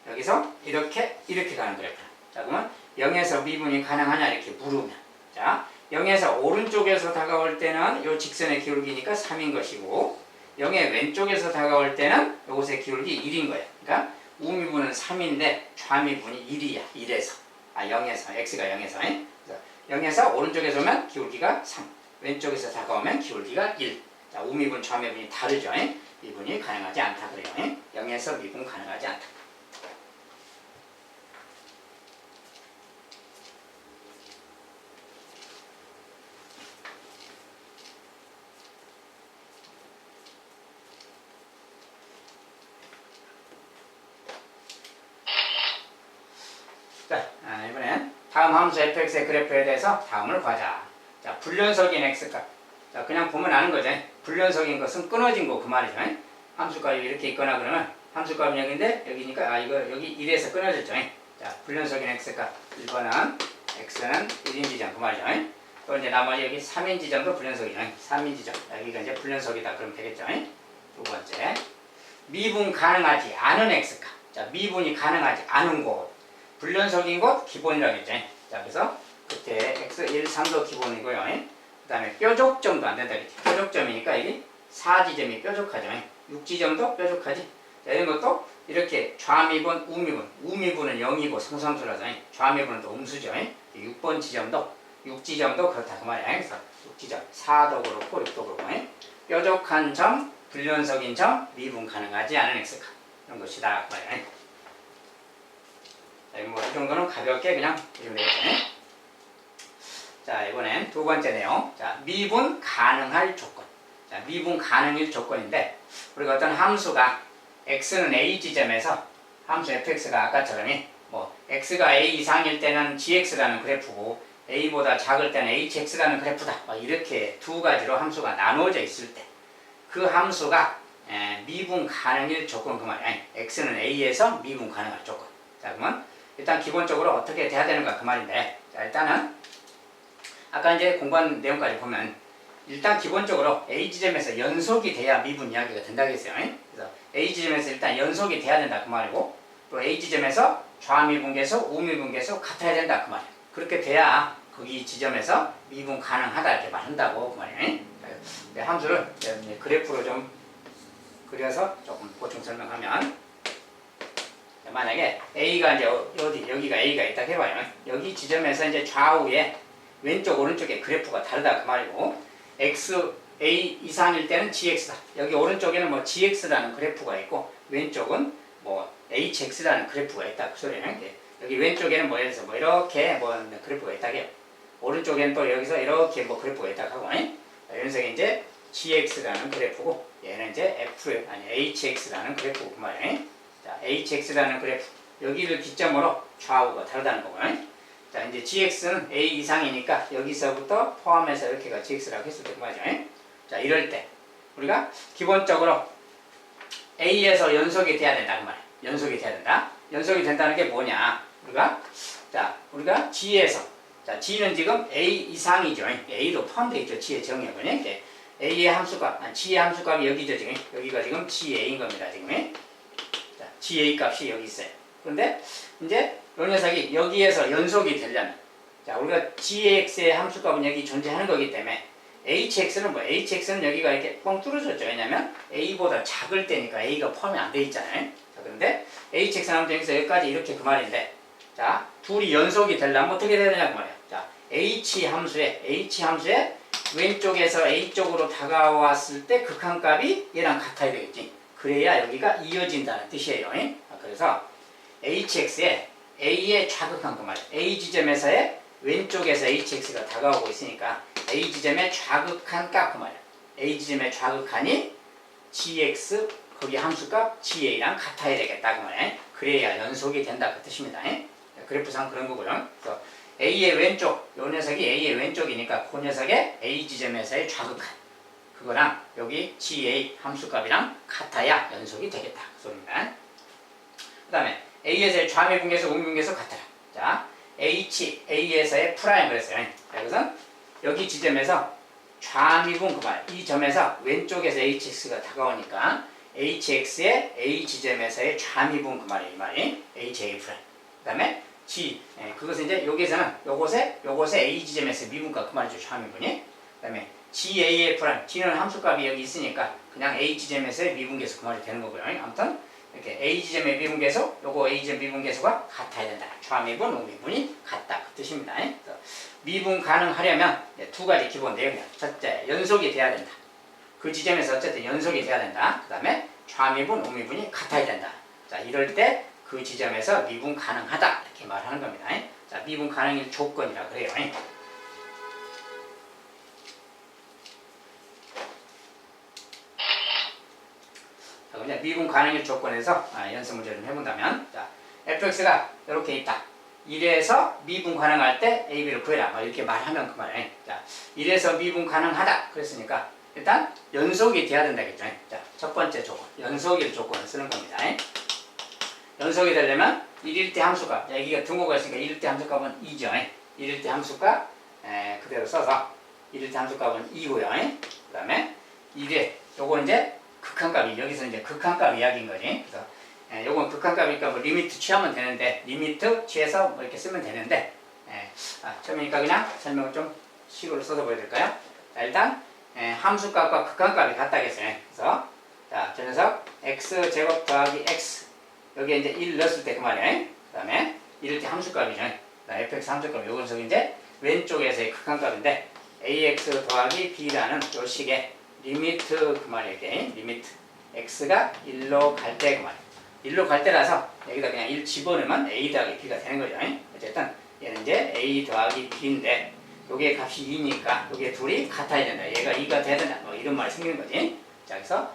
여기서 이렇게 가는 그래프다. 자, 그러면 0에서 미분이 가능하냐 이렇게 물으면, 자, 0에서 오른쪽에서 다가올 때는 요 직선의 기울기니까 3인 것이고 0의 왼쪽에서 다가올 때는 요것의 기울기 1인 거예요. 그러니까 우미분은 3인데 좌미분이 1이야. 1에서 0에서 x가 0에서 0에서 오른쪽에서 오면 기울기가 3, 왼쪽에서 다가오면 기울기가 1. 자, 우미분 좌미분이 다르죠. 미분이 가능하지 않다 그래요. 0에서 미분 가능하지 않다. 자, 이번엔 다음 함수 fx의 그래프에 대해서 다음을 구하자. 자, 불연속인 x값. 자, 그냥 보면 아는 거죠. 불연속인 것은 끊어진 거 그 말이죠. 함수값이 이렇게 있거나 그러면 함수값은 여기인데 여기니까 이거 여기 1에서 끊어졌죠. 자, 불연속인 x값 1번은 x는 1인 지점 그 말이죠. 또 이제 나머지 여기 3인 지점도 불연속이죠. 3인 지점 여기가 이제 불연속이다 그러면 되겠죠. 두 번째, 미분 가능하지 않은 x값. 자, 미분이 가능하지 않은 곳. 불연속인 것 기본이라고 했죠. 자, 그래서 그때 x 1, 3도 기본이고요. 그 다음에 뾰족점도 안 된다 그랬죠. 뾰족점이니까 이게 4지점이 뾰족하죠. 6지점도 뾰족하지. 자, 이런 것도 이렇게 좌미분, 우미분은 0이고 상수함수라서 좌미분은 또 음수죠. 6번 지점도 6지점도 그렇다 그 말이야. 그래서 6지점 4도 그렇고 6도 그렇고 뾰족한 점, 불연속인 점, 미분 가능하지 않은 x값 이런 것이다 그 말이야. 자, 뭐 이 정도는 가볍게 그냥 해주면 되겠죠. 자, 이번엔 두 번째 내용. 자, 미분 가능할 조건. 자, 미분 가능일 조건인데 우리가 어떤 함수가 x는 a 지점에서 함수 fx가 아까처럼 뭐 x가 a 이상일 때는 gx라는 그래프고 a보다 작을 때는 hx라는 그래프다. 이렇게 두 가지로 함수가 나누어져 있을 때 그 함수가 미분 가능일 조건 그 말이야. x는 a에서 미분 가능할 조건. 자, 그러면 일단 기본적으로 어떻게 돼야 되는가 그 말인데, 자, 일단은 아까 이제 공부한 내용까지 보면 일단 기본적으로 A 지점에서 연속이 돼야 미분 이야기가 된다고 했어요. 그래서 A 지점에서 일단 연속이 돼야 된다 그 말이고, 또 A 지점에서 좌미분계수, 우미분계수 같아야 된다 그 말이에요. 그렇게 돼야 거기 지점에서 미분 가능하다 이렇게 말한다고 그 말이에요. 함수를 이제 그래프로 좀 그려서 조금 보충 설명하면, 만약에 A가 이제 여기가 A가 있다 해봐요. 여기 지점에서 이제 좌우에 왼쪽 오른쪽에 그래프가 다르다 그 말이고, x A 이상일 때는 gx다. 여기 오른쪽에는 뭐 gx라는 그래프가 있고 왼쪽은 뭐 hx라는 그래프가 있다 그 소리예요. 여기 왼쪽에는 뭐 예를 들어서 뭐 이렇게 뭐 그래프가 있다게요. 오른쪽에는 또 여기서 이렇게 뭐 그래프가 있다 하고, 이런 식의 이제 gx라는 그래프고 얘는 이제 hx라는 그래프고 그 말이에요. 자, hx라는 그래프 여기를 기점으로 좌우가 다르다는 거고요. 자, 이제 gx는 a 이상이니까 여기서부터 포함해서 이렇게가 gx라고 했을 때 그 말이죠. 자, 이럴 때 우리가 기본적으로 a에서 연속이 돼야 된다 그 말이에요. 연속이 돼야 된다. 연속이 된다는 게 뭐냐? 우리가 g에서, 자, g는 지금 a 이상이죠. a도 포함되어 있죠. g의 정의역은 a의 함수값, g의 함수값이 여기죠. 지금 여기가 지금 ga인 겁니다. 지금. 자, ga 값이 여기 있어요. 그런데 이제 이 녀석이 여기에서 연속이 되려면, 자, 우리가 gx의 함수값은 여기 존재하는 거기 때문에 hx는 여기가 이렇게 뻥 뚫어졌죠. 왜냐면 a보다 작을 때니까 a가 포함이 안 돼 있잖아요. 자, 그런데 hx는 아무튼 여기서 여기까지 이렇게 그 말인데, 자, 둘이 연속이 되려면 어떻게 돼야 되냐 그 말이에요. 자, h 함수에 왼쪽에서 a 쪽으로 다가왔을 때 극한값이 얘랑 같아야 되겠지. 그래야 여기가 이어진다는 뜻이에요. 그래서 hx에 a의 좌극한 그 말이에요. a 지점에서의 왼쪽에서 hx가 다가오고 있으니까 a 지점의 좌극한 값 그 말이에요. a 지점의 좌극한이 gx 거기 함수값 ga랑 같아야 되겠다 그 말이에요. 그래야 연속이 된다 그 뜻입니다. 그래프상 그런 거고요. 그래서 a의 왼쪽, 요 녀석이 a의 왼쪽이니까 그 녀석의 a 지점에서의 좌극한 그거랑 여기 GA 함수값이랑 같아야 연속이 되겠다. 그 소리입니다. 그 다음에 A에서의 좌미분계수, 우미분계수 같아라. 자, A에서의 프라임 그랬어요. 자, 이것은 여기 지점에서 좌미분 그말 이 점에서 왼쪽에서 HX가 다가오니까 HX의 A 지점에서의 좌미분 그 말이에요. 이 말이 HA 프라임. 그 다음에 G 그것은 이제 여기에서는 요곳에 A 지점에서 미분값 그 말이죠. 좌미분이. 그 다음에 GA의 프라임 G는 함수값이 여기 있으니까 그냥 A 지점에서의 미분계수 그 말이 되는 거고요. 아무튼 이렇게 A 지점의 미분계수, 요거 A 지점 미분계수가 같아야 된다. 좌미분, 우미분이 같다. 그 뜻입니다. 그래서 미분 가능하려면 두 가지 기본 내용이야. 첫째, 연속이 돼야 된다. 그 지점에서 어쨌든 연속이 돼야 된다. 그 다음에 좌미분, 우미분이 같아야 된다. 자, 이럴 때 그 지점에서 미분 가능하다. 이렇게 말하는 겁니다. 자, 미분 가능일 조건이라 그래요. 자, 그럼 미분 가능일 조건에서 연습 문제 좀 해본다면, 자, fx가 이렇게 있다. 이래서 미분 가능할 때 a, b를 구해라. 이렇게 말하면 그만이에요. 자, 이래서 미분 가능하다. 그랬으니까 일단 연속이 돼야 된다겠죠. 자, 첫 번째 조건, 연속일 조건을 쓰는 겁니다. 연속이 되려면 1일 때 함수값, 여기가 등호가 있으니까 1일 때 함수값은 2죠. 1일 때 함수값 그대로 써서 1일 때 함수값은 2고요. 그 다음에 1에 요거는 이제 극한값이 여기서 이제 극한값 이야기인 거지. 그래서 요건 극한값이니까 뭐 리미트 취하면 되는데 리미트 취해서 뭐 이렇게 쓰면 되는데 처음이니까 그냥 설명을 좀 식으로 써서 보여드릴까요? 자, 일단 함수값과 극한값이 같다겠어요. 그래서 자, 저 녀석 x제곱 더하기 x 여기에 이제 1 넣었을 때 그 말이에요. 그 다음에 이럴 때 함수값이죠. fx 함수값 요건 이제 왼쪽에서의 극한값인데 ax 더하기 b라는 요 식의 리미트 그 말이에요. 리미트 x가 1로 갈 때 그 말이에요. 1로 갈 때라서 여기다 그냥 1 집어넣으면 a 더하기 b가 되는 거죠. 어쨌든 얘는 이제 a 더하기 b인데 여기에 값이 2니까 여기에 둘이 같아야 된다. 얘가 2가 돼야 된다. 뭐 이런 말이 생기는 거지. 자, 그래서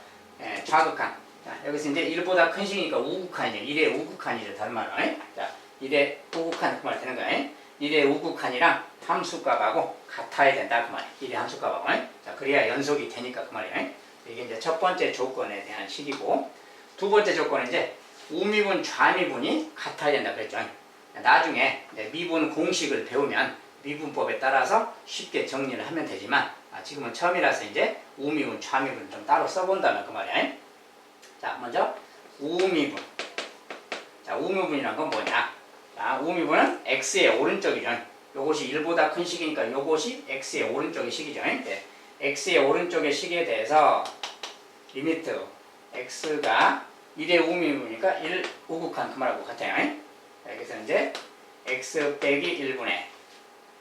좌극한. 자, 여기서 이제 1보다 큰 식이니까 우극한이죠. 1의 우극한이죠. 다른 말로. 자, 1의 우극한 그 말 되는 거예요. 1의 우극한이랑 함수값하고 같아야 된다. 그 말이에요. 1의 함수값하고. 자, 그래야 연속이 되니까 그 말이에요. 이게 이제 첫 번째 조건에 대한 식이고 두 번째 조건은 이제 우미분, 좌미분이 같아야 된다 그랬죠. 나중에 미분 공식을 배우면 미분법에 따라서 쉽게 정리를 하면 되지만 지금은 처음이라서 이제 우미분, 좌미분 좀 따로 써본다면 그 말이에요. 자, 먼저 우미분. 자, 우미분이란 건 뭐냐? 자, 우미분은 x의 오른쪽이죠. 요것이 1보다 큰 식이니까 요것이 x의 오른쪽의 식이죠. 네. x의 오른쪽의 식에 대해서 리미트 x가 1의 우미분이니까 1 우극한 그 말하고 같아요. 여기서 이제 x 빼기 1분의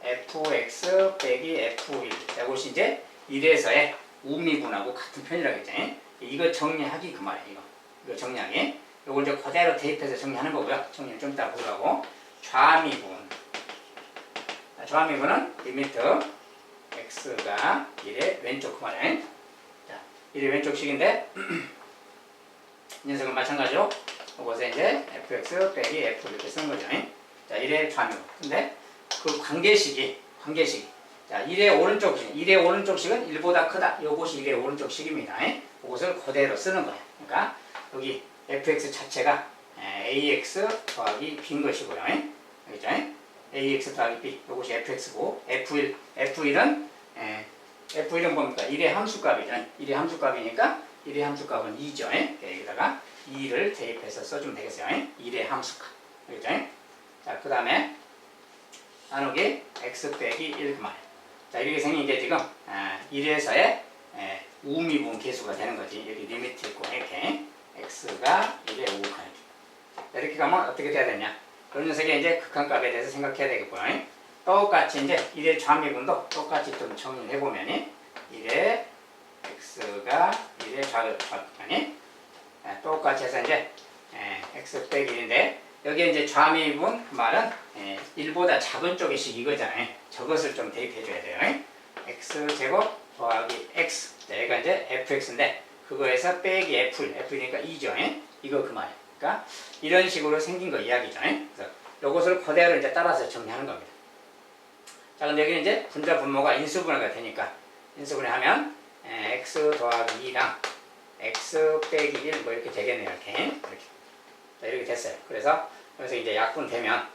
fx 빼기 f1 이것이 이제 1에서의 우미분하고 같은 편이라겠죠. 이거 정리하기 그 말이에요. 이거 정리하기. 이걸 이제 그대로 대입해서 정리하는 거고요. 정리를 좀 이따 보려고. 좌미분. 좌미분은 리미트 x가 1의 왼쪽 그 말이에요. 자, 1의 왼쪽식인데 이 녀석은 마찬가지로 이것에 이제 fx 빼기 f 이렇게 쓰는 거죠. 자, 1의 좌미분. 근데 그 관계식이 자, 1의 오른쪽식은 1보다 크다. 이것이 1의 오른쪽식입니다. 이것을 그대로 쓰는 거예요. 그러니까 여기 fx 자체가 ax 더하기 b인 것이고요. 알겠죠? ax 더하기 b. 이것이 fx고 f1은 뭡니까? 1의 함수값이죠. 1의 함수값이니까 1의 함수값은 2죠. 여기다가 2를 대입해서 써주면 되겠어요. 1의 함수값. 알겠죠? 자, 그 다음에 나누기 x 빼기 1 그말. 자, 이렇게 생긴 게 지금 1에서의 우미분 계수가 되는 거지. 여기 리미트 있고 이렇게 x가 1의 우극한. 이렇게 가면 어떻게 돼야 되냐? 그런 녀석의 이제 극한값에 대해서 생각해야 되겠고요. 똑같이 이제 1의 좌미분도 똑같이 좀 정리를 해보면 1의 x가 1의 좌극한이 똑같이 해서 이제 x 빼기 1인데 여기에 이제 좌미분 그 말은 1보다 작은 쪽의 식 이거잖아요. 저것을 좀 대입해줘야 돼요. x제곱 더하기 x. 자, 얘가 이제 fx인데 그거에서 빼기 f니까 2죠. 이거 그 말이에요. 그러니까 이런 식으로 생긴 거 이야기죠. 그래서 이것을 그대로 이제 따라서 정리하는 겁니다. 자, 근데 여기는 이제 분자 분모가 인수분해가 되니까 인수분해하면 x 더하기 2랑 x 빼기 1 뭐 이렇게 되겠네요. 이렇게. 자, 이렇게 됐어요. 그래서 여기서 이제 약분되면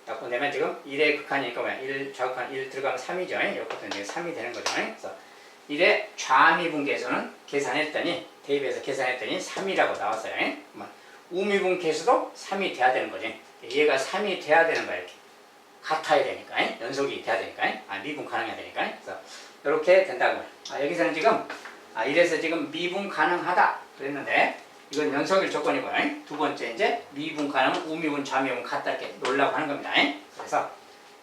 약분되면 지금 1의 극한이니까 뭐야? 1 좌극한 1 들어가면 3이죠. 여기부터 이제 3이 되는 거죠. 그래서 1의 좌미분계수는 대입해서 계산했더니 3이라고 나왔어요. 우미분계수도 3이 돼야 되는 거지. 얘가 3이 돼야 되는 거야. 이렇게. 같아야 되니까. 연속이 돼야 되니까. 미분 가능해야 되니까. 그래서 이렇게 된다고. 여기서는 지금 이래서 지금 미분 가능하다 그랬는데 이건 연속일 조건이고 두 번째 이제 미분 가능은 우미분 좌미분 같다 이렇게 놓으려고 하는 겁니다. 그래서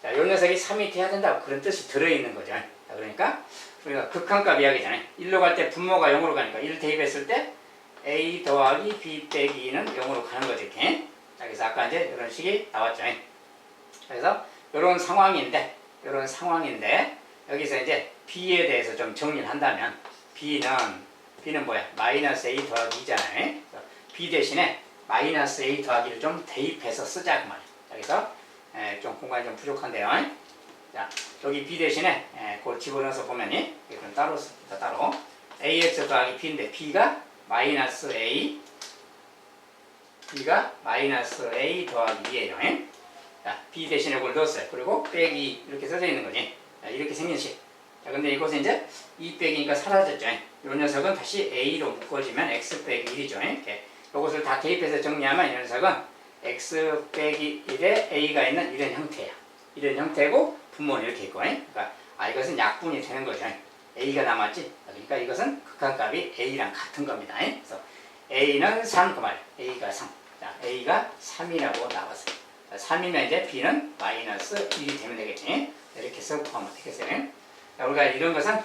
자, 이 녀석이 3이 돼야 된다고 그런 뜻이 들어있는 거죠. 자, 그러니까 우리가 극한값 이야기잖아요. 1로 갈 때 분모가 0으로 가니까 1 대입했을 때 a 더하기 b 빼기 2는 0으로 가는 거죠. 이렇게. 자, 그래서 아까 이제 이런 식이 나왔죠. 그래서 이런 상황인데 여기서 이제 b에 대해서 좀 정리를 한다면 b는 뭐야? 마이너스 a 더하기 2잖아요. b 대신에 마이너스 a 더하기를 좀 대입해서 쓰자 그 말이에요. 그래서 좀 공간이 좀 부족한데요. 자, 여기 b 대신에 그걸 집어넣어서 보면이 이건 따로 씁니다. 따로 ax 더하기 b인데 b가 마이너스 a 더하기 2예요. 자, b 대신에 그걸 넣었어요. 그리고 빼기 이렇게 써져 있는 거지. 자, 이렇게 생긴 식. 자, 근데 이것은 이제 2 빼기니까 사라졌죠. 이 녀석은 다시 a로 묶어지면 x 빼기 1이죠. 이렇게. 이것을 다 대입해서 정리하면 이 녀석은 x 빼기 1에 a가 있는 이런 형태야. 이런 형태고 분모는 이렇게 있고. 그러니까 이것은 약분이 되는 거죠. a가 남았지. 그러니까 이것은 극한값이 a랑 같은 겁니다. 그래서 a는 3 그 말. a가 3. 자, a가 3이라고 나왔어요. 3이면 이제 b는 마이너스 1이 되면 되겠지. 이렇게 써보면 되겠어요. 우리가 이런 것은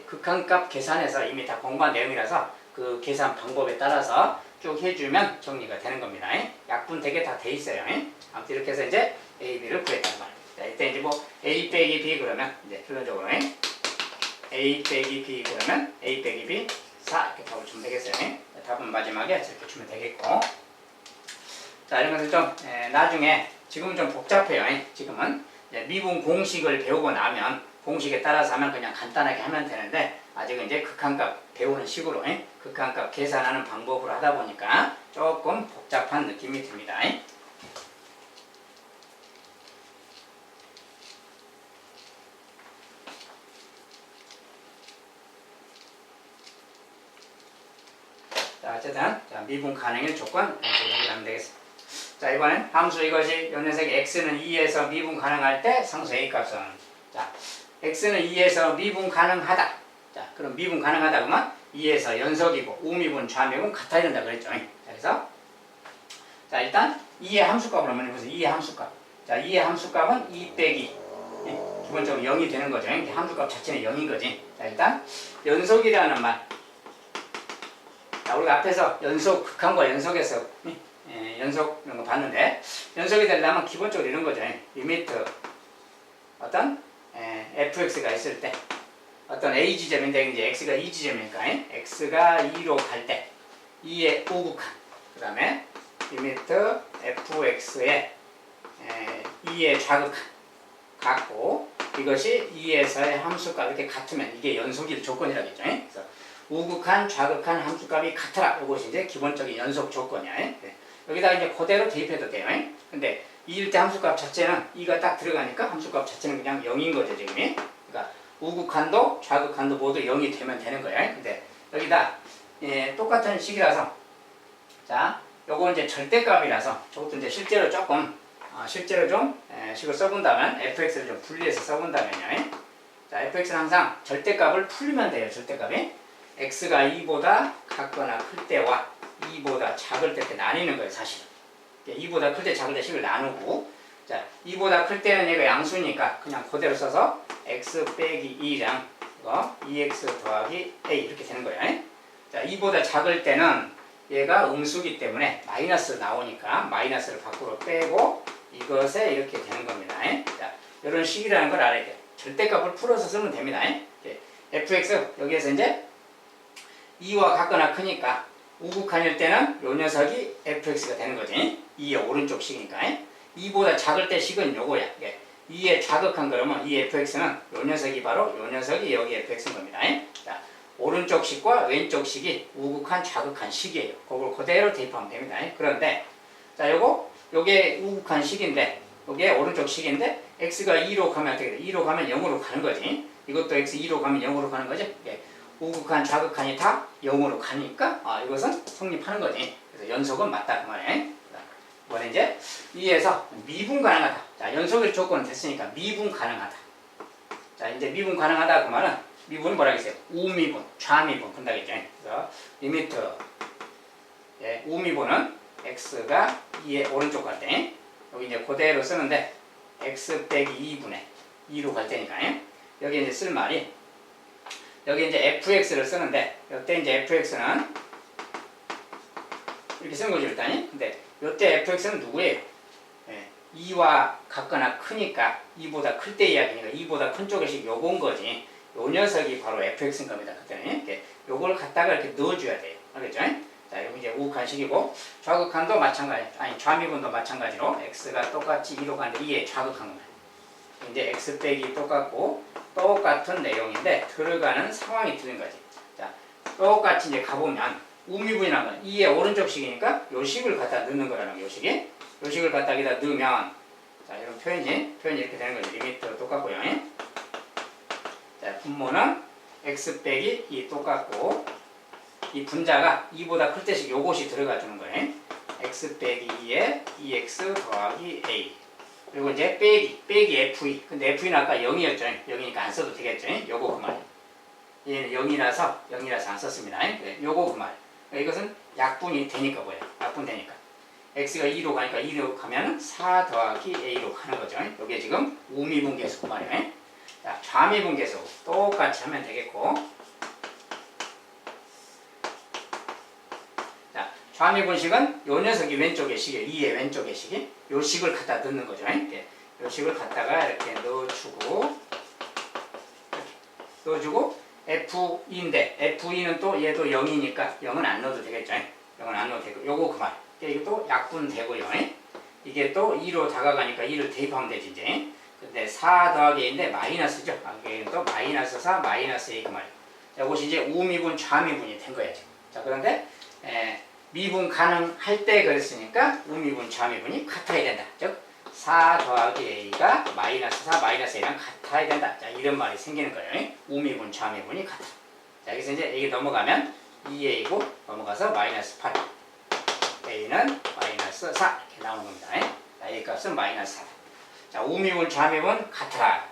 극한값 계산에서 이미 다 공부한 내용이라서 그 계산 방법에 따라서 쭉 해주면 정리가 되는 겁니다. 약분 되게 다 돼 있어요. 아무튼 이렇게 해서 이제 a, b를 구했단 말이에요. 자, 이때 이제 뭐 a 빼기 b 그러면 이제 필론적으로 a 빼기 b 그러면 a 빼기 b 4 이렇게 답을 주면 되겠어요. 답은 마지막에 이렇게 주면 되겠고. 자, 이런 것은 좀 나중에 지금은 좀 복잡해요. 지금은 미분 공식을 배우고 나면 공식에 따라서 하면 그냥 간단하게 하면 되는데 아직은 이제 극한값 배우는 식으로 극한값 계산하는 방법으로 하다 보니까 조금 복잡한 느낌이 듭니다. 자, 어쨌든 미분 가능일 조건 해결하면 되겠습니다. 자, 이번엔 함수 이것이 요 녀석이 x는 2에서 미분 가능할 때 상수 a 값은 자, x는 2에서 미분 가능하다. 자, 그럼 미분 가능하다 그러면 2에서 연속이고 우미분 좌미분 같아야 된다 그랬죠. 자, 그래서 자, 일단 2의 함수값을 한번 해보세요. 2의 함수값. 자, 2의 함수값은 2 빼기 기본적으로 0이 되는 거죠. 함수값 자체는 0인 거지. 자, 일단 연속이라는 말. 자, 우리가 앞에서 연속 극한과 연속에서 연속 이런 거 봤는데 연속이 되려면 기본적으로 이런 거죠. 리미트 어떤 fx가 있을 때 어떤 a 지점인데 이제 x가 2 지점이니까 x가 2로 갈 때 2의 우극한 그 다음에 리미트 fx의 2의 좌극한 같고 이것이 2에서의 함수값 이렇게 같으면 이게 연속일 조건이라겠죠. 그래서 우극한 좌극한 함수값이 같으라. 이것이 이제 기본적인 연속 조건이야. 여기다 이제 그대로 대입해도 돼요. 근데 2일 때 함수값 자체는 2가 딱 들어가니까 함수값 자체는 그냥 0인 거죠, 지금이. 그러니까 우극한도 좌극한도 모두 0이 되면 되는 거예요. 근데 여기다 똑같은 식이라서 자, 요거 이제 절대값이라서 저것도 이제 실제로 조금 실제로 좀 식을 써본다면 fx를 좀 분리해서 써본다면요. 자, fx는 항상 절대값을 풀리면 돼요. 절대값이 x가 2보다 같거나 클 때와 2보다 작을 때 이렇게 나뉘는 거예요, 사실. 2보다 클 때 작을 때 식을 나누고, 자, 2보다 클 때는 얘가 양수니까 그냥 그대로 써서 x 빼기 2랑 이거 2x 더하기 a 이렇게 되는 거예요. 자, 2보다 작을 때는 얘가 음수기 때문에 마이너스 나오니까 마이너스를 밖으로 빼고 이것에 이렇게 되는 겁니다. 자, 이런 식이라는 걸 알아야 돼요. 절대값을 풀어서 쓰면 됩니다. fx 여기에서 이제 2와 같거나 크니까 우극한일 때는 요 녀석이 fx가 되는 거지. 2의 오른쪽 식이니까. 2보다 작을 때 식은 요거야. 2에 좌극한 그러면 이 fx는 요 녀석이 바로 요 녀석이 여기 fx인 겁니다. 자, 오른쪽 식과 왼쪽 식이 우극한 좌극한 식이에요. 그걸 그대로 대입하면 됩니다. 그런데 자, 요게 우극한 식인데 요게 오른쪽 식인데 x가 2로 가면 어떻게 돼? 2로 가면 0으로 가는 거지. 이것도 x 2로 가면 0으로 가는 거지. 우극한 좌극한이 다 0으로 가니까 이것은 성립하는 거지. 그래서 연속은 맞다 그 말이에요. 이번에 이제 2에서 미분 가능하다. 자, 연속일 조건은 됐으니까 미분 가능하다. 자, 이제 미분 가능하다 그 말은 미분은 뭐라 했어요? 우미분, 좌미분 본다겠죠. 그래서 리미트 우미분은 x가 2의 오른쪽 갈 때 여기 이제 그대로 쓰는데 x 빼기 2분의 2로 갈 때니까 여기 이제 쓸 말이 여기 이제 fx를 쓰는데 이때 이제 fx는 이렇게 쓰는 거죠 일단이. 근데 이때 fx는 누구예요? 2와 같거나 크니까 2보다 클 때 이야기니까 2보다 큰 쪽에서 요건 거지. 요 녀석이 바로 fx인 겁니다. 그때는 요걸 갖다가 이렇게 넣어줘야 돼요. 알겠죠? 자, 여기 이제 우극한 식이고 좌극한도 마찬가지, 아니 좌미분도 마찬가지로 x가 똑같이 2로 가는데 2에 좌극한 겁니다. 이제 x 빼기 똑같고 똑같은 내용인데 들어가는 상황이 틀린 거지. 자, 똑같이 이제 가보면 우미분이라는 건 2의 오른쪽 식이니까 요 식을 갖다 넣는 거라는 거예요. 요 식이. 요 식을 갖다 여기다 넣으면 자, 이런 표현이 이렇게 되는 거죠. 리미트 똑같고요. 자, 분모는 x 빼기 2 똑같고 이 분자가 2보다 클 때씩 요것이 들어가 주는 거예요. x 빼기 2에 2x 더하기 a. 그리고 이제 빼기 fe. 근데 fe는 아까 0이었죠. 0이니까 안 써도 되겠죠. 요거 그 말. 얘는 0이라서 안 썼습니다. 요거 그 말. 이것은 약분이 되니까 뭐예요? 약분 되니까. x가 2로 가니까 2로 가면 4 더하기 a로 가는 거죠. 요게 지금 우미분계수 그 말이에요. 자, 좌미분계수 똑같이 하면 되겠고. 자, 좌미분식은 요 녀석이 왼쪽의 식이에요. 2의 왼쪽의 식이. 요 식을 갖다 넣는 거죠. 요 식을 갖다가 이렇게 넣어주고 F2인데 F2는 또 얘도 0이니까 0은 안 넣어도 되겠죠. 0은 안 넣어도 되고 요거 그만. 이것도 약분되고요. 이게 또 2로 다가가니까 2를 대입하면 되지 이제. 근데 4 더하기 A인데 마이너스죠. 이게 또 마이너스 4 마이너스 A 그 말이에요. 자, 이것이 이제 우미분 좌미분이 된 거야 지금. 자, 그런데 미분 가능할 때 그랬으니까 우미분 좌미분이 같아야 된다. 즉 4 더하기 A가 마이너스 4 마이너스 A랑 같아야 된다. 자, 이런 말이 생기는 거예요. 우미분 좌미분이 같아. 자, 여기서 이제 A 넘어가면 2A고 넘어가서 마이너스 8. A는 마이너스 4 이렇게 나오는 겁니다. 자, A 값은 마이너스 4. 자, 우미분 좌미분 같아.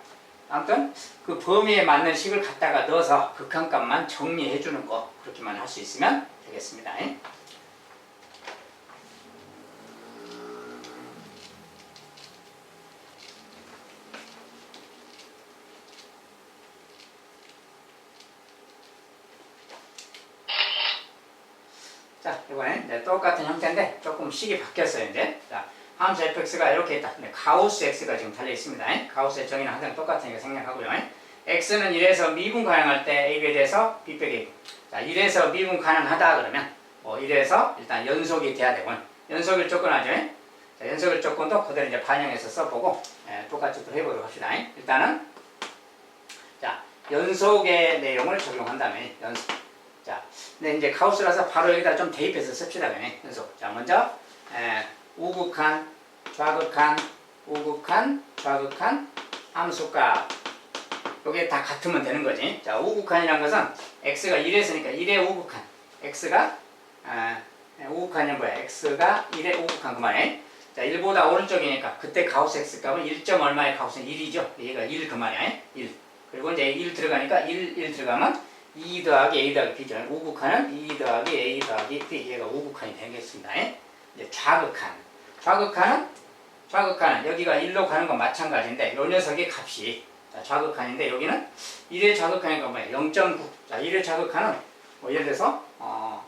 아무튼 그 범위에 맞는 식을 갖다가 넣어서 극한값만 정리해 주는 거 그렇게만 할 수 있으면 되겠습니다. 자, 이번엔 이제 똑같은 형태인데 조금 식이 바뀌었어요. 이제 자, 함수 fx가 이렇게 있다. 근데 가우스 x가 지금 달려 있습니다. 가우스의 정의는 항상 똑같으니까 생략하고요. x는 1에서 미분 가능할 때 a에 대해서 b 빼기 a. 자, 1에서 미분 가능하다 그러면 1에서 일단 연속이 돼야 되고 연속일 조건 하죠. 자, 연속일 조건도 그대로 이제 반영해서 써보고 똑같이 또 해보도록 합시다. 일단은 자, 연속의 내용을 적용한다면 연속. 자, 근데 이제 가우스라서 바로 여기다 좀 대입해서 씁시다. 연속. 자, 먼저 우극한, 좌극한, 우극한, 좌극한 함수값. 요게 다 같으면 되는 거지. 자, 우극한이라는 것은 x가 1에서니까 1의 우극한. x가 우극한이 뭐야? x가 1의 우극한 그 말이야. 자, 1보다 오른쪽이니까 그때 가우스 x 값은 1점 얼마의 가우스는 1이죠. 얘가 1 그 말이야. 1. 그리고 이제 1 들어가니까 1 들어가면 2 더하기 a 더하기 b죠. 우극한은 2 더하기 a 더하기 b. 얘가 우극한이 되겠습니다. 이제 좌극한은 여기가 1로 가는 건 마찬가지인데 요 녀석의 값이 자, 좌극한인데 여기는 1의 좌극한이니까 뭐야? 0.9. 자, 1의 좌극한은 예를 들어서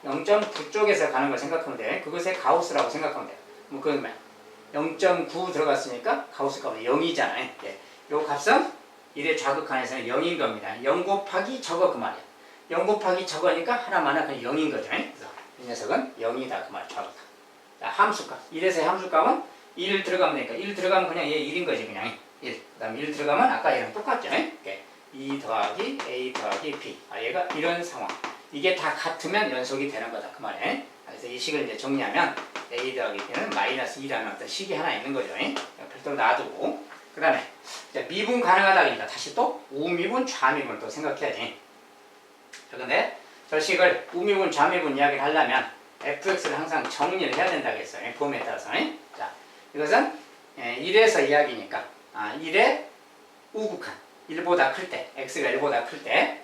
0.9 쪽에서 가는 걸 생각하면 돼요. 그것의 가우스라고 생각하면 돼요. 뭐 그건 뭐야? 0.9 들어갔으니까 가우스 값은 0이잖아요. 요 값은 1의 좌극한에서는 0인 겁니다. 0 곱하기 저거 그 말이야. 0 곱하기 저거니까 하나만 그냥 0인 거죠. 그래서 이 녀석은 0이다 그 말 좌극한. 자, 함수값. 1에서의 함수값은 1 들어가면 되니까 1 들어가면 그냥 얘 1인 거지 그냥 1. 그 다음에 1 들어가면 아까 얘랑 똑같죠. 이렇게 2 더하기 A 더하기 B. 얘가 이런 상황. 이게 다 같으면 연속이 되는 거다. 그 말이에요. 그래서 이 식을 이제 정리하면 A 더하기 B는 마이너스 2라는 어떤 식이 하나 있는 거죠. 별도로 놔두고. 그 다음에 미분 가능하다니까 다시 또 우미분, 좌미분을 또 생각해야지. 그런데 저 식을 우미분, 좌미분 이야기를 하려면 fx를 항상 정리를 해야 된다고 했어요. 범위에 따라서. 자, 이것은 1에서 이야기니까 1의 우극한 1보다 클 때, x가 1보다 클 때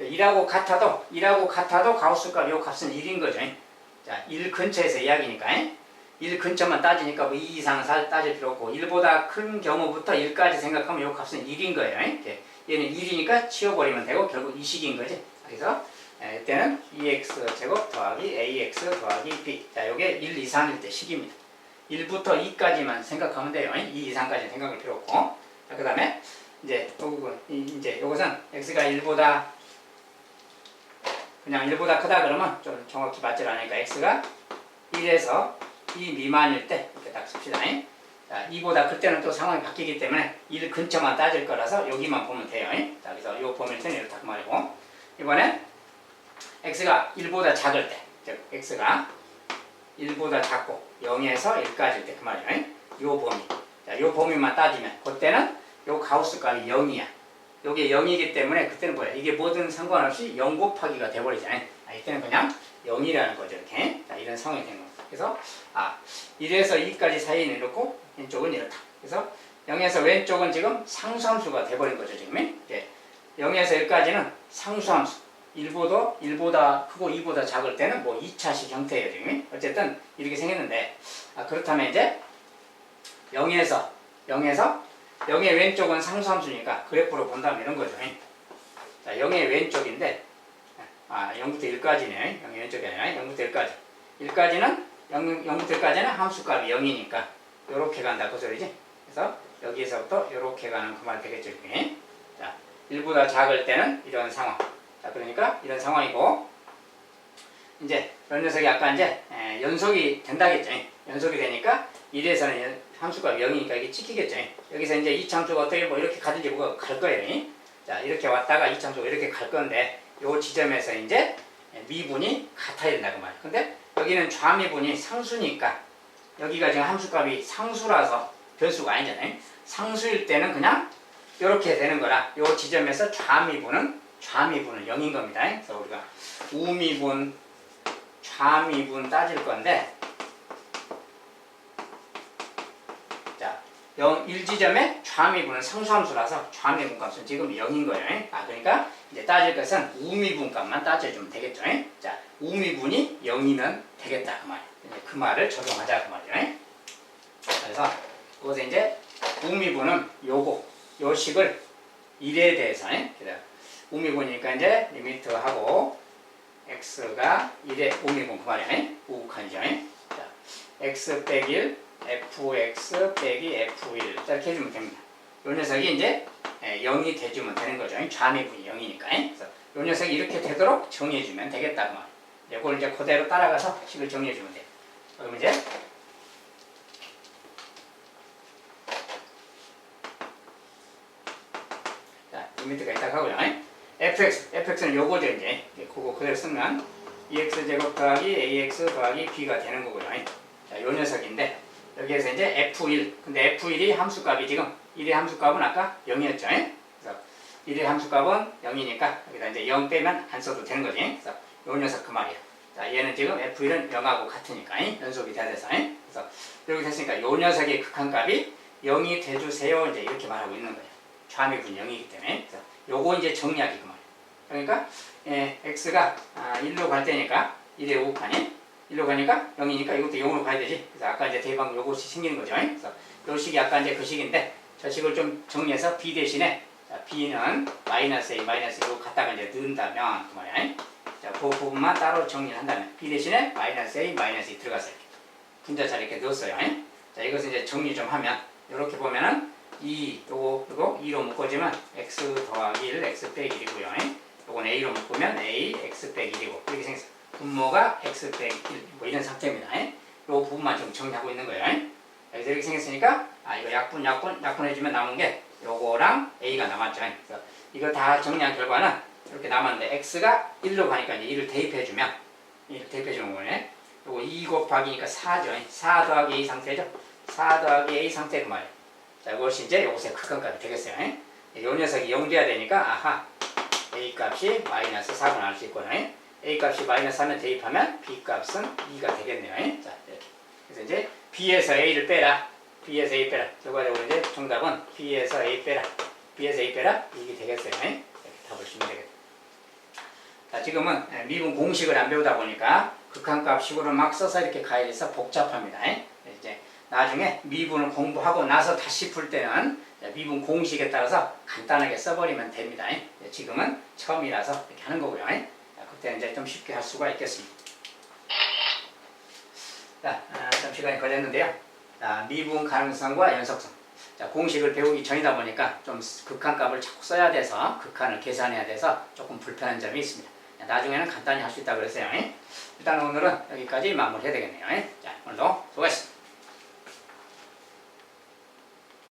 1하고 같아도 가우스값 요 값은 1인 거죠. 자, 1 근처에서 이야기니까 1 근처만 따지니까 뭐 2 이상 따질 필요 없고 1보다 큰 경우부터 1까지 생각하면 요 값은 1인 거예요. 얘는 1이니까 치워버리면 되고 결국 이 식인 거지. 그래서 이때는 2x 제곱 더하기 ax 더하기 b. 자, 요게 1 이상일 때 식입니다. 1부터 2까지만 생각하면 돼요. 2 이상까지는 생각할 필요 없고. 자, 그 다음에 이제 요것은 x가 1보다 그냥 1보다 크다 그러면 좀 정확히 맞질 않으니까 x가 1에서 2 미만일 때 이렇게 딱 씁시다. 자, 2보다 클 때는 또 상황이 바뀌기 때문에 1 근처만 따질 거라서 여기만 보면 돼요. 자, 그래서 요 범위일 때는 이렇다 그 말이고. 이번엔 x가 1보다 작을 때, 즉 x가 1보다 작고 0에서 1까지일 때 그 말이에요. 요 범위. 자, 요 범위만 따지면 그때는 요 가우스 값이 0이야. 요게 0이기 때문에 그때는 뭐야? 이게 뭐든 상관없이 0 곱하기가 돼버리잖아요. 이때는 그냥 0이라는 거죠. 이렇게. 자, 이런 상황이 되는 겁니다. 그래서 1에서 2까지 사이는 이렇고 왼쪽은 이렇다. 그래서 0에서 왼쪽은 지금 상수함수가 돼버린 거죠. 지금. 0에서 1까지는 상수함수. 1보다 크고 2보다 작을 때는 뭐 2차식 형태예요. 지금. 어쨌든 이렇게 생겼는데 그렇다면 이제 0의 왼쪽은 상수함수니까 그래프로 본다면 이런 거죠. 자, 0의 왼쪽인데 0부터 1까지네. 0의 왼쪽이 아니라 0부터 1까지. 0부터 1까지는 함수값이 0이니까 요렇게 간다 그 소리지. 그래서 여기에서부터 요렇게 가는 그 말 되겠죠. 이렇게. 자, 1보다 작을 때는 이런 상황. 자, 그러니까 이런 상황이고 이제 이런 녀석이 아까 이제 연속이 된다겠죠. 연속이 되니까 1에서는 함수가 0이니까 이게 찍히겠죠. 여기서 이제 이차함수가 어떻게 뭐 이렇게 가든지 뭐가 갈 거예요. 자, 이렇게 왔다가 이차함수가 이렇게 갈 건데 요 지점에서 이제 미분이 같아야 된다 그 말. 근데 여기는 좌미분이 상수니까 여기가 지금 함수값이 상수라서 변수가 아니잖아요. 상수일 때는 그냥 이렇게 되는 거라 요 지점에서 좌미분은 0인 겁니다. 그래서 우리가 우미분, 좌미분 따질 건데 자, 1지점에 좌미분은 상수함수라서 좌미분 값은 지금 0인 거예요. 그러니까 이제 따질 것은 우미분 값만 따져주면 되겠죠. 자, 우미분이 0이면 되겠다 그 말이에요. 그 말을 적용하자 그 말이에요. 그래서 그것에 이제 우미분은 요 식을 1에 대해서 우미분이니까 이제 리미트하고 x가 1의 우미분 그 말이에요. 우극한이죠. 자, x 빼기 1 fx 빼기 f1 이렇게 해주면 됩니다. 요 녀석이 이제 0이 돼주면 되는 거죠. 좌미분이 0이니까. 그래서 요 녀석이 이렇게 되도록 정리해주면 되겠다 그 말이에요. 이걸 이제 그대로 따라가서 식을 정리해주면 돼요. 그럼 이제 자, 리미트가 있다고 하고요. fx는 요거죠. 이제 그거 그대로 쓰면 2x제곱 더하기 ax 더하기 b가 되는 거고요. 자, 요 녀석인데 여기에서 이제 f1 근데 f1이 함수값이 지금 1의 함수값은 아까 0이었죠. 그래서 1의 함수값은 0이니까 여기다 이제 0 빼면 안 써도 되는 거지. 그래서 요 녀석 그 말이야. 자, 얘는 지금 f1은 0하고 같으니까 연속이 돼야 돼서 그래서 이렇게 됐으니까 요 녀석의 극한값이 0이 돼주세요. 이제 이렇게 말하고 있는 거예요. 좌미분 0이기 때문에. 그래서 요거 이제 정리하기 그 말이에요. 그러니까 x가 1로 갈 때니까 1의 우극한이 1로 가니까 0이니까 이것도 0으로 가야 되지. 그래서 아까 이제 대입하면 요것이 생기는 거죠. 그래서 요 식이 아까 이제 그 식인데 저 식을 좀 정리해서 b 대신에 b는 마이너스 a 마이너스 이거 갖다가 이제 넣는다면 그 말이야. 자, 그 부분만 따로 정리를 한다면 b 대신에 마이너스 a 마이너스 2 들어갔어요. 분자 자리 이렇게 넣었어요. 자, 이것을 이제 정리 좀 하면 이렇게 보면은 2 요거 2로 묶어지면 x 더하기 1 x 빼기 1이고요. 요건 a로 묶으면 a x 빼기 1이고 이렇게 생겼어요. 분모가 x 빼기 1 뭐 이런 상태입니다. 요 부분만 좀 정리하고 있는 거예요. 여기서 이렇게 생겼으니까 이거 약분해주면 남은 게 요거랑 a가 남았죠. 그래서 이거 다 정리한 결과는 이렇게 남았는데 x가 1로 가니까 이제 1을 대입해주면 1을 대입해주는 거네. 요거 2 곱하기니까 4죠. 4 더하기 a 상태죠. 4 더하기 a 상태 그 말이에요. 자, 이것이 이제 요것의 극한값이 되겠어요. 요 녀석이 영제야 되니까 아하 a 값이 마이너스 4가 나올 수 있거든요. a 값이 마이너스 3에 대입하면 b 값은 2가 되겠네요. 자, 이렇게. 그래서 이제 b에서 a를 빼라. b에서 a 빼라. 결과적으로 이제 정답은 b에서 a 빼라. b에서 a 빼라. 이게 되겠어요. 이렇게 답을 쓰면 되겠다. 자, 지금은 미분 공식을 안 배우다 보니까 극한값식으로 막 써서 이렇게 가야돼서 복잡합니다. 이제 나중에 미분을 공부하고 나서 다시 풀 때는 미분 공식에 따라서 간단하게 써버리면 됩니다. 지금은 처음이라서 이렇게 하는 거고요. 그때는 이제 좀 쉽게 할 수가 있겠습니다. 자, 좀 시간이 걸렸는데요. 자, 미분 가능성과 연속성. 자, 공식을 배우기 전이다 보니까 좀 극한값을 자꾸 써야 돼서 극한을 계산해야 돼서 조금 불편한 점이 있습니다. 나중에는 간단히 할 수 있다고 그랬어요. 일단 오늘은 여기까지 마무리해야 되겠네요. 자, 오늘도 수고하셨습니다.